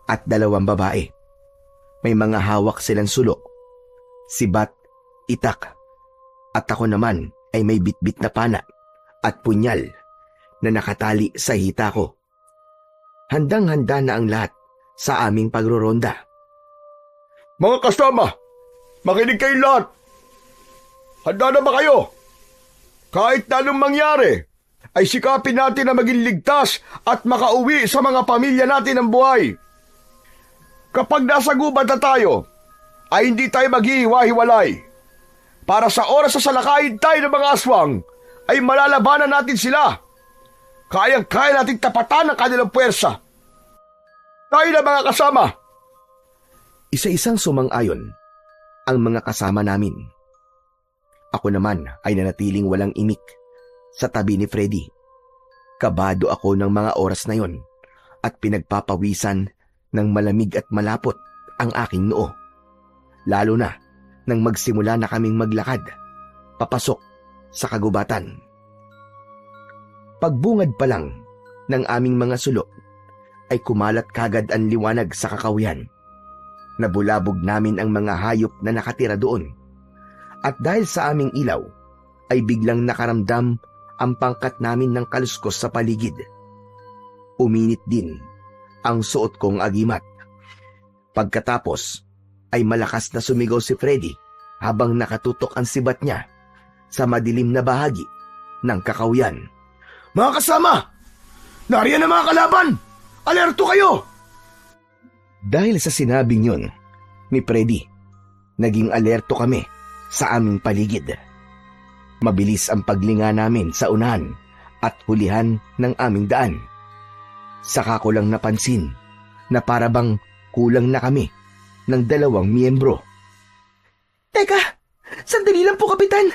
S1: at 2 babae. May mga hawak silang sulo, sibat, itak, at ako naman ay may bitbit na pana at punyal na nakatali sa hita ko. Handang-handa na ang lahat sa aming pagroronda.
S4: Mga kasama, makinig kayo lahat. Handa na ba kayo? Kahit na anong mangyari, ay sikapin natin na maging ligtas at makauwi sa mga pamilya natin ng buhay. Kapag nasa gubat na tayo, ay hindi tayo maghihiwa-hiwalay. Para sa oras sa salakayin tayo ng mga aswang, ay malalabanan natin sila. Kayang-kaya nating tapatan ang kanilang puwersa. Tayo na mga kasama.
S1: Isa-isang sumang-ayon ang mga kasama namin. Ako naman ay nanatiling walang imik sa tabi ni Freddy. Kabado ako ng mga oras na yon at pinagpapawisan ng malamig at malapot ang aking noo. Lalo na nang magsimula na kaming maglakad papasok sa kagubatan. Pagbungad pa lang ng aming mga sulok ay kumalat kagad ang liwanag sa kakawihan. Nabulabog namin ang mga hayop na nakatira doon. At dahil sa aming ilaw, ay biglang nakaramdam ang pangkat namin ng kaluskos sa paligid. Uminit din ang suot kong agimat. Pagkatapos, ay malakas na sumigaw si Freddy habang nakatutok ang sibat niya sa madilim na bahagi ng kakawihan.
S4: Mga kasama, nariyan ang mga kalaban! Alerto kayo!
S1: Dahil sa sinabing yun ni Freddy, naging alerto kami sa aming paligid. Mabilis ang paglinga namin sa unahan at hulihan ng aming daan. Saka ko lang napansin na parabang kulang na kami ng 2 miyembro.
S2: Teka, sandali lang po, Kapitan.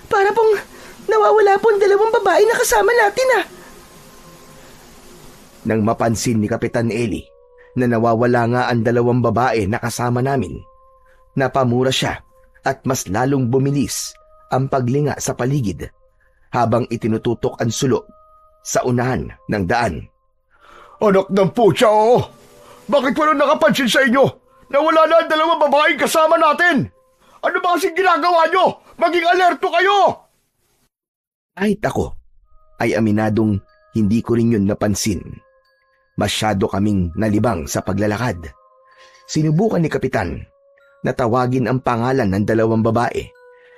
S2: Para pong nawawala po ang 2 babae na kasama natin,
S1: Nang mapansin ni Kapitan Eli na nawawala nga ang 2 babae na kasama namin, napamura siya at mas lalong bumilis ang paglinga sa paligid habang itinututok ang sulo sa unahan ng daan.
S4: Anak ng putya, oo! Bakit walang nakapansin sa inyo na wala na ang 2 babaeng kasama natin? Ano ba kasing ginagawa nyo? Maging alerto kayo!
S1: Kahit ako ay aminadong hindi ko rin yun napansin. Masyado kaming nalibang sa paglalakad. Sinubukan ni Kapitan na tawagin ang pangalan ng dalawang babae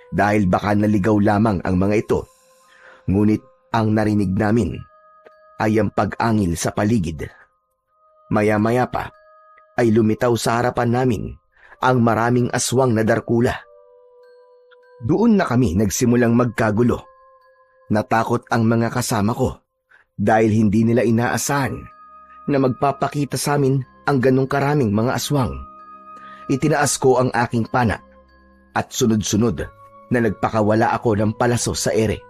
S1: dahil baka naligaw lamang ang mga ito. Ngunit ang narinig namin ay ang pag-angil sa paligid. Maya-maya pa ay lumitaw sa harapan namin ang maraming aswang na darkula. Doon na kami nagsimulang magkagulo. Natakot ang mga kasama ko dahil hindi nila inaasahan na magpapakita sa amin ang ganong karaming mga aswang. Itinaas ko ang aking pana at sunod-sunod na nagpakawala ako ng palaso sa ere.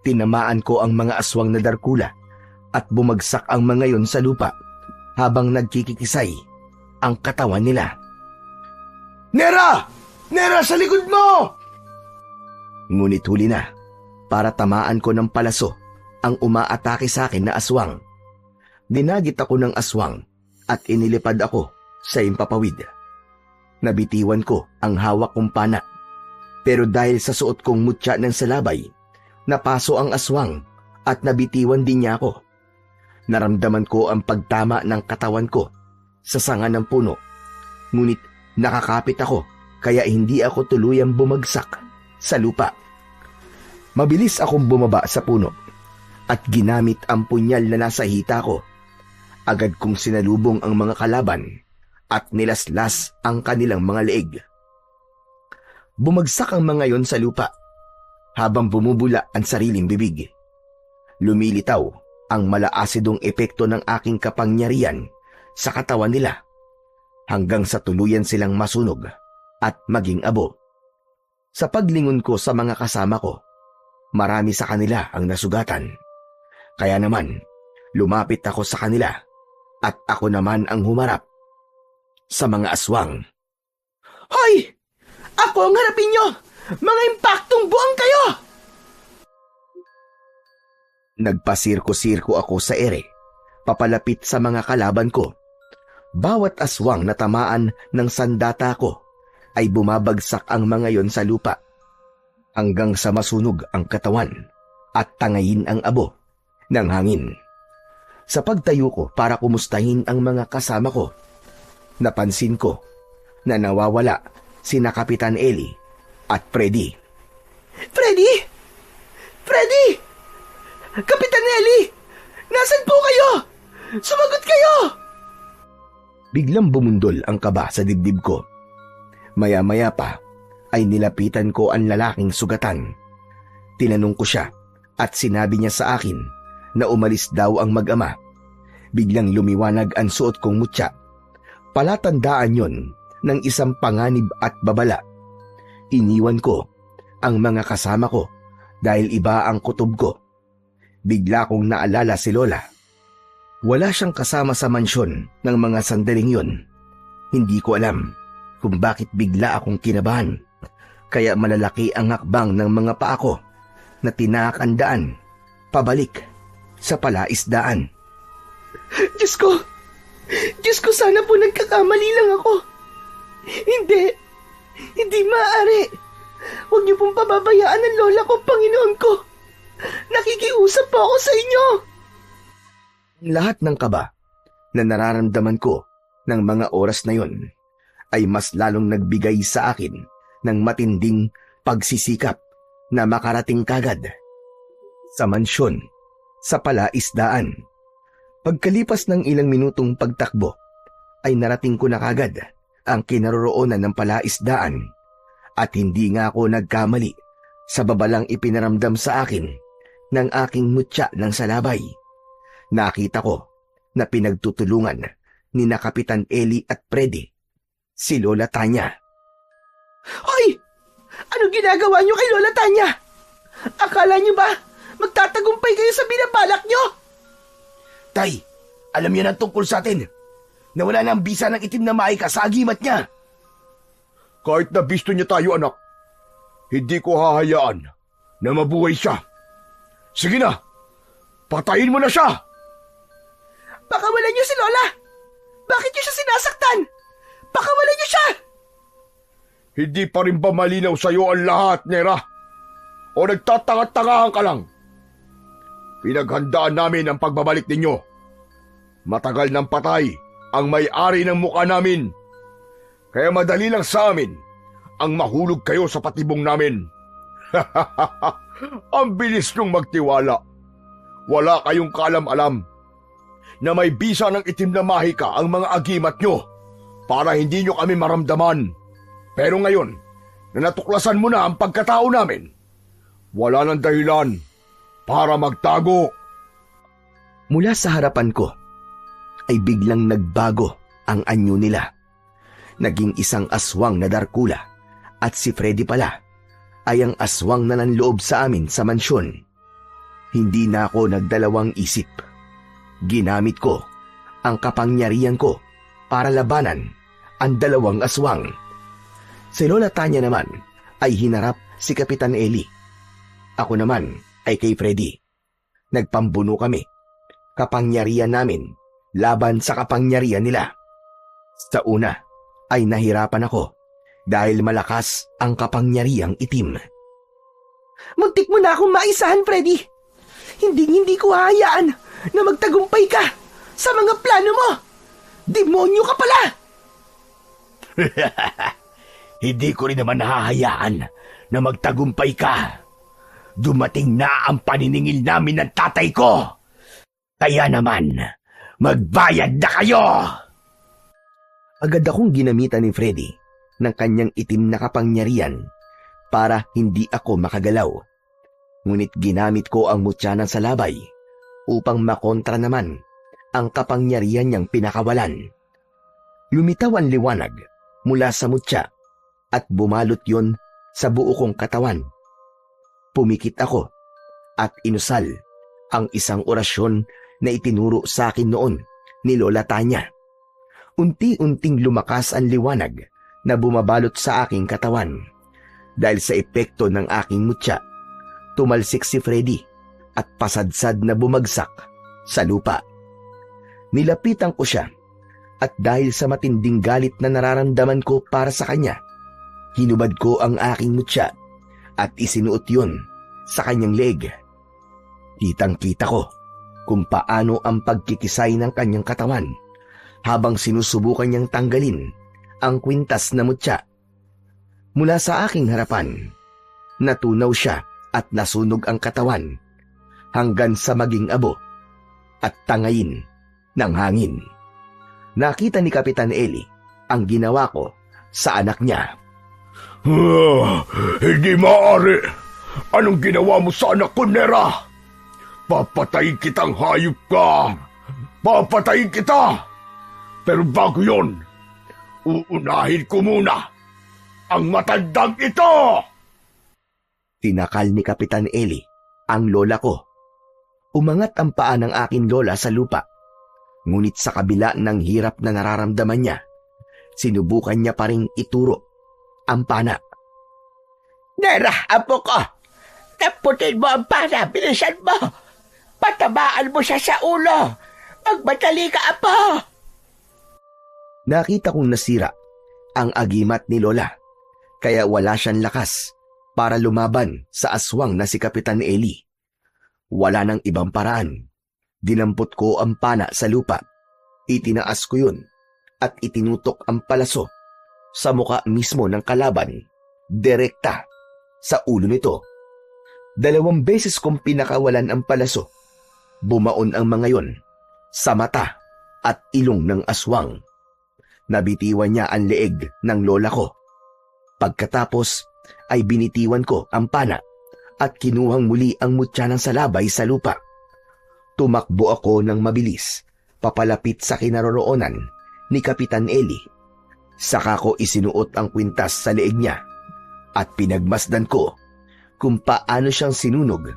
S1: Tinamaan ko ang mga aswang na darkula at bumagsak ang mga yon sa lupa habang nagkikikisay ang katawan nila.
S4: Nera! Nera, sa likod mo!
S1: Ngunit huli na para tamaan ko ng palaso ang umaatake sa akin na aswang. Dinagit ako ng aswang at inilipad ako sa impapawid. Nabitiwan ko ang hawak kong pana. Pero dahil sa suot kong mutya ng salabay, napaso ang aswang at nabitiwan din niya ako. Naramdaman ko ang pagtama ng katawan ko sa sanga ng puno. Ngunit nakakapit ako kaya hindi ako tuluyang bumagsak sa lupa. Mabilis akong bumaba sa puno at ginamit ang punyal na nasa hita ko. Agad kong sinalubong ang mga kalaban at nilaslas ang kanilang mga leeg. Bumagsak ang mga yon sa lupa habang bumubula ang sariling bibig. Lumilitaw ang malaasidong epekto ng aking kapangyarihan sa katawan nila hanggang sa tuluyan silang masunog at maging abo. Sa paglingon ko sa mga kasama ko, marami sa kanila ang nasugatan. Kaya naman, lumapit ako sa kanila at ako naman ang humarap sa mga aswang.
S2: Hoy! Ako ang harapin nyo! Mga impaktong buang kayo!
S1: Nagpasirko-sirko ako sa ere, papalapit sa mga kalaban ko. Bawat aswang na tamaan ng sandata ko ay bumabagsak ang mga yon sa lupa hanggang sa masunog ang katawan at tangayin ang abo ng hangin. Sa pagtayo ko para kumustahin ang mga kasama ko, napansin ko na nawawala sina Kapitan Eli at Freddy.
S2: Freddy! Freddy! Kapitan Eli! Nasaan po kayo? Sumagot kayo!
S1: Biglang bumundol ang kaba sa dibdib ko. Maya-maya pa ay nilapitan ko ang lalaking sugatan. Tinanong ko siya at sinabi niya sa akin na umalis daw ang mag-ama. Biglang lumiwanag ang suot kong mutya. Palatandaan yon ng isang panganib at babala. Iniwan ko ang mga kasama ko dahil iba ang kutob ko. Bigla kong naalala si Lola. Wala siyang kasama sa mansyon ng mga sandaling yon. Hindi ko alam kung bakit bigla akong kinabahan. Kaya malalaki ang hakbang ng mga paa ko na tinakandaan pabalik sa palaisdaan.
S2: Diyos ko! Diyos ko, sana po nagkakamali lang ako. Hindi maaari. Huwag niyo pong pababayaan ang lola ko, Panginoon ko. Nakikiusap po ako sa inyo.
S1: Lahat ng kaba na nararamdaman ko ng mga oras na yon ay mas lalong nagbigay sa akin ng matinding pagsisikap na makarating kagad sa mansyon sa palaisdaan. Pagkalipas ng ilang minutong pagtakbo, ay narating ko na kagad ang kinaroroonan ng palaisdaan at hindi nga ako nagkamali sa babalang ipinaramdam sa akin ng aking mutya ng salabay. Nakita ko na pinagtutulungan ni na Kapitan Eli at Freddy si Lola Tanya.
S2: Hoy! Ano ginagawa niyo kay Lola Tanya? Akala niyo ba magtatagumpay kayo sa binabalak niyo?
S1: Tay, alam niyo na tungkol sa atin. Nawala na ang bisa ng itim na maika sa agimat niya.
S4: Kahit na bisto niya tayo, anak, hindi ko hahayaan na mabuhay siya. Sige na, patayin mo na siya!
S2: Pakawalan niyo si Lola! Bakit niyo siya sinasaktan? Pakawalan niyo siya!
S4: Hindi pa rin ba malinaw sa'yo ang lahat, Nera? O nagtatanga-tangahan ka lang? Pinaghandaan namin ang pagbabalik ninyo. Matagal ng patay ang may-ari ng mukha namin. Kaya madali lang sa amin ang mahulog kayo sa patibong namin. Ang bilis nung magtiwala. Wala kayong kaalam-alam na may bisa ng itim na mahika ang mga agimat nyo para hindi nyo kami maramdaman. Pero ngayon, na natuklasan mo na ang pagkatao namin, wala nang dahilan para magtago.
S1: Mula sa harapan ko ay biglang nagbago ang anyo nila. Naging isang aswang na Darkula at si Freddy pala ay ang aswang na nanloob sa amin sa mansyon. Hindi na ako nagdalawang isip. Ginamit ko ang kapangyarihan ko para labanan ang dalawang aswang. Si Lola Tanya naman ay hinarap si Kapitan Eli. Ako naman ay kay Freddy. Nagpambuno kami. Kapangyarihan namin laban sa kapangyarihan nila. Sa una ay nahirapan ako dahil malakas ang kapangyarihang itim.
S2: Muntik mo na akong maisahan, Freddy. Hindi ko hahayaan na magtagumpay ka sa mga plano mo. Demonyo ka pala!
S3: Hindi ko rin naman hahayaan na magtagumpay ka. Dumating na ang paniningil namin ng tatay ko. Kaya naman, magbayad na kayo!
S1: Agad akong ginamitan ni Freddy ng kanyang itim na kapangyarihan para hindi ako makagalaw. Ngunit ginamit ko ang mutya ng salabay upang makontra naman ang kapangyarihan niyang pinakawalan. Lumitaw ang liwanag mula sa mutya at bumalot yon sa buo kong katawan. Pumikit ako at inusal ang isang orasyon na itinuro sa akin noon ni Lola Tanya. Unti-unting lumakas ang liwanag na bumabalot sa aking katawan. Dahil sa epekto ng aking mutya, tumalsik si Freddy at pasadsad na bumagsak sa lupa. Nilapitan ko siya at dahil sa matinding galit na nararamdaman ko para sa kanya, hinubad ko ang aking mutya at isinuot yun sa kanyang leeg. Kitang-kita ko kung paano ang pagkikisay ng kanyang katawan habang sinusubukan niyang tanggalin ang kwintas na mutya. Mula sa aking harapan, natunaw siya at nasunog ang katawan hanggang sa maging abo at tangayin ng hangin. Nakita ni Kapitan Eli ang ginawa ko sa anak niya.
S4: Hindi maaari. Anong ginawa mo sa anak ko, Nera? Papatayin kitang hayop ka. Papatayin kita. Pero bago yon, uunahin ko muna ang matandang ito.
S1: Tinakal ni Kapitan Eli ang lola ko. Umangat ang paa ng aking lola sa lupa. Ngunit sa kabila ng hirap na nararamdaman niya, sinubukan niya pa ring ituro ang pana.
S3: Nera, apo ko! Taputin mo ang pana, bilisan mo! Patabaan mo siya sa ulo! Magmadali ka, apo!
S1: Nakita kong nasira ang agimat ni Lola, kaya wala siyang lakas para lumaban sa aswang na si Kapitan Eli. Wala nang ibang paraan. Dinampot ko ang pana sa lupa. Itinaas ko yun at itinutok ang palaso sa muka mismo ng kalaban, direkta sa ulo nito. 2 beses kong pinakawalan ang palaso. Bumaon ang mga yon sa mata at ilong ng aswang. Nabitiwan niya ang leeg ng lola ko. Pagkatapos ay binitiwan ko ang pana at kinuhang muli ang mutya ng salabay sa lupa. Tumakbo ako ng mabilis, papalapit sa kinaroroonan ni Kapitan Eli. Saka ko isinuot ang kwintas sa leeg niya at pinagmasdan ko kung paano siyang sinunog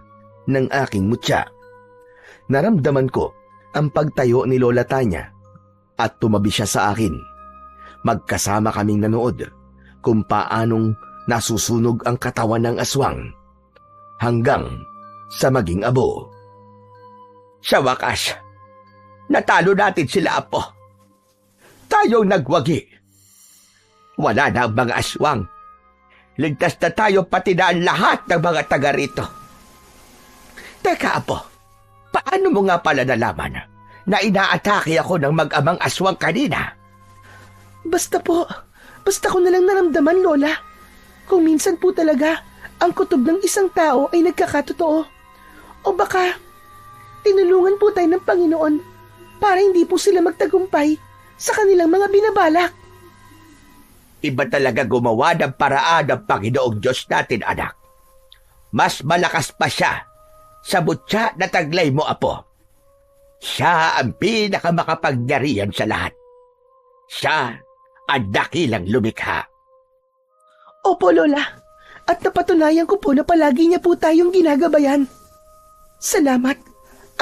S1: ng aking mutya. Naramdaman ko ang pagtayo ni Lola Tanya at tumabi siya sa akin. Magkasama kaming nanood kung paanong nasusunog ang katawan ng aswang hanggang sa maging abo.
S3: Sa wakas, natalo natin sila, apo. Tayong nagwagi. Wala na ang mga aswang Ligtas na tayo pati na ang lahat ng mga taga rito. Teka, Apo, paano mo nga pala nalaman na inaatake ako ng mag-amang aswang kanina?
S2: Basta ko na lang naramdaman, Lola. Kung minsan po talaga, ang kutob ng isang tao ay nagkakatotoo. O baka, tinulungan po tayo ng Panginoon para hindi po sila magtagumpay sa kanilang mga binabalak.
S3: Iba talaga gumawa ng paraan ng Panginoong Diyos natin, anak. Mas malakas pa siya sa butya na taglay mo, Apo. Siya ang pinakamakapangyarihan sa lahat. Siya ang dakilang lumikha.
S2: Opo, Lola. At napatunayan ko po na palagi niya po tayong ginagabayan. Salamat.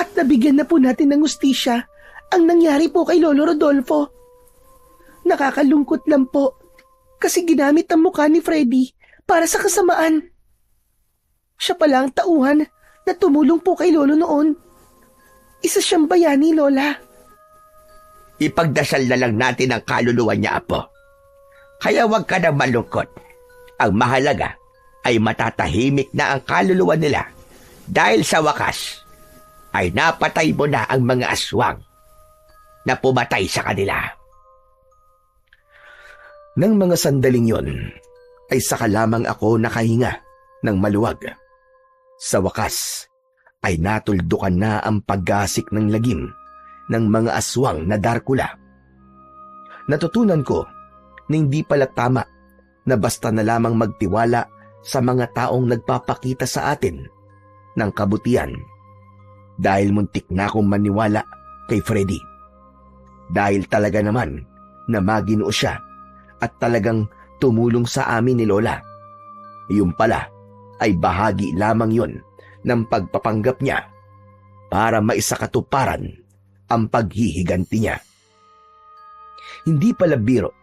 S2: At nabigyan na po natin ng hustisya ang nangyari po kay Lolo Rodolfo. Nakakalungkot lang po kasi ginamit ang mukha ni Freddy para sa kasamaan. Siya pala ang tauhan na tumulong po kay Lolo noon. Isa siyang bayani, Lola.
S3: Ipagdasal na lang natin ang kaluluwa niya, Apo. Kaya huwag ka nang malungkot. Ang mahalaga ay matatahimik na ang kaluluwa nila dahil sa wakas ay napatay mo na ang mga aswang na pumatay sa kanila.
S1: Nang mga sandaling yon, ay saka lamang ako nakahinga ng maluwag. Sa wakas, ay natuldukan na ang paggasik ng lagim ng mga aswang na Darkula. Natutunan ko na hindi pala tama na basta na lamang magtiwala sa mga taong nagpapakita sa atin ng kabutihan dahil muntik na akong maniwala kay Freddy. Dahil talaga naman na maginoo siya at talagang tumulong sa amin ni Lola. Yung pala ay bahagi lamang yon ng pagpapanggap niya para maisakatuparan ang paghihiganti niya. Hindi pala biro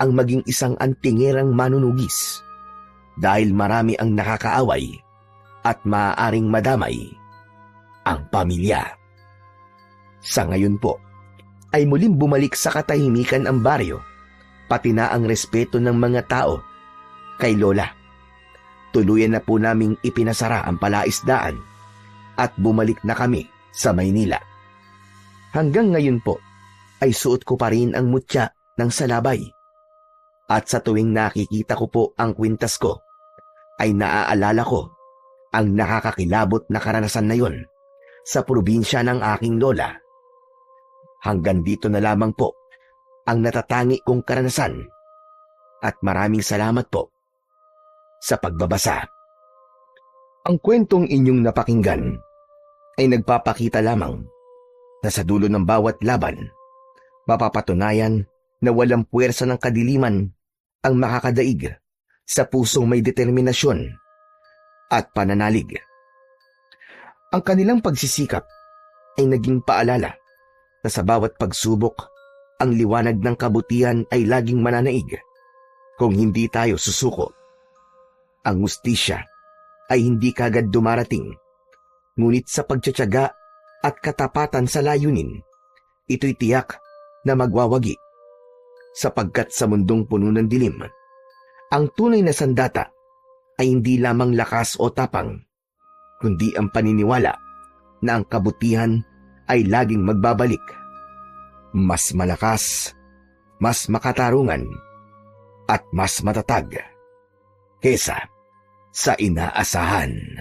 S1: ang maging isang antingerang manunugis dahil marami ang nakakaaway at maaaring madamay ang pamilya. Sa ngayon po, ay muling bumalik sa katahimikan ang baryo, pati na ang respeto ng mga tao kay Lola. Tuluyan na po naming ipinasara ang palaisdaan at bumalik na kami sa Maynila. Hanggang ngayon po ay suot ko pa rin ang mutya ng salabay. At sa tuwing nakikita ko po ang kwintas ko, ay naaalala ko ang nakakakilabot na karanasan na yon sa probinsya ng aking lola. Hanggang dito na lamang po ang natatangi kong karanasan at maraming salamat po sa pagbabasa. Ang kwentong inyong napakinggan ay nagpapakita lamang na sa dulo ng bawat laban, mapapatunayan na walang puwersa ng kadiliman ang makakadaig sa pusong may determinasyon at pananalig. Ang kanilang pagsisikap ay naging paalala na sa bawat pagsubok, ang liwanag ng kabutihan ay laging mananaig kung hindi tayo susuko. Ang hustisya ay hindi kagad dumarating, ngunit sa pagtsatsaga at katapatan sa layunin, ito'y tiyak na magwawagi. Sapagkat sa mundong puno ng dilim, ang tunay na sandata ay hindi lamang lakas o tapang, kundi ang paniniwala na ang kabutihan ay laging magbabalik. Mas malakas, mas makatarungan, at mas matatag kesa sa inaasahan.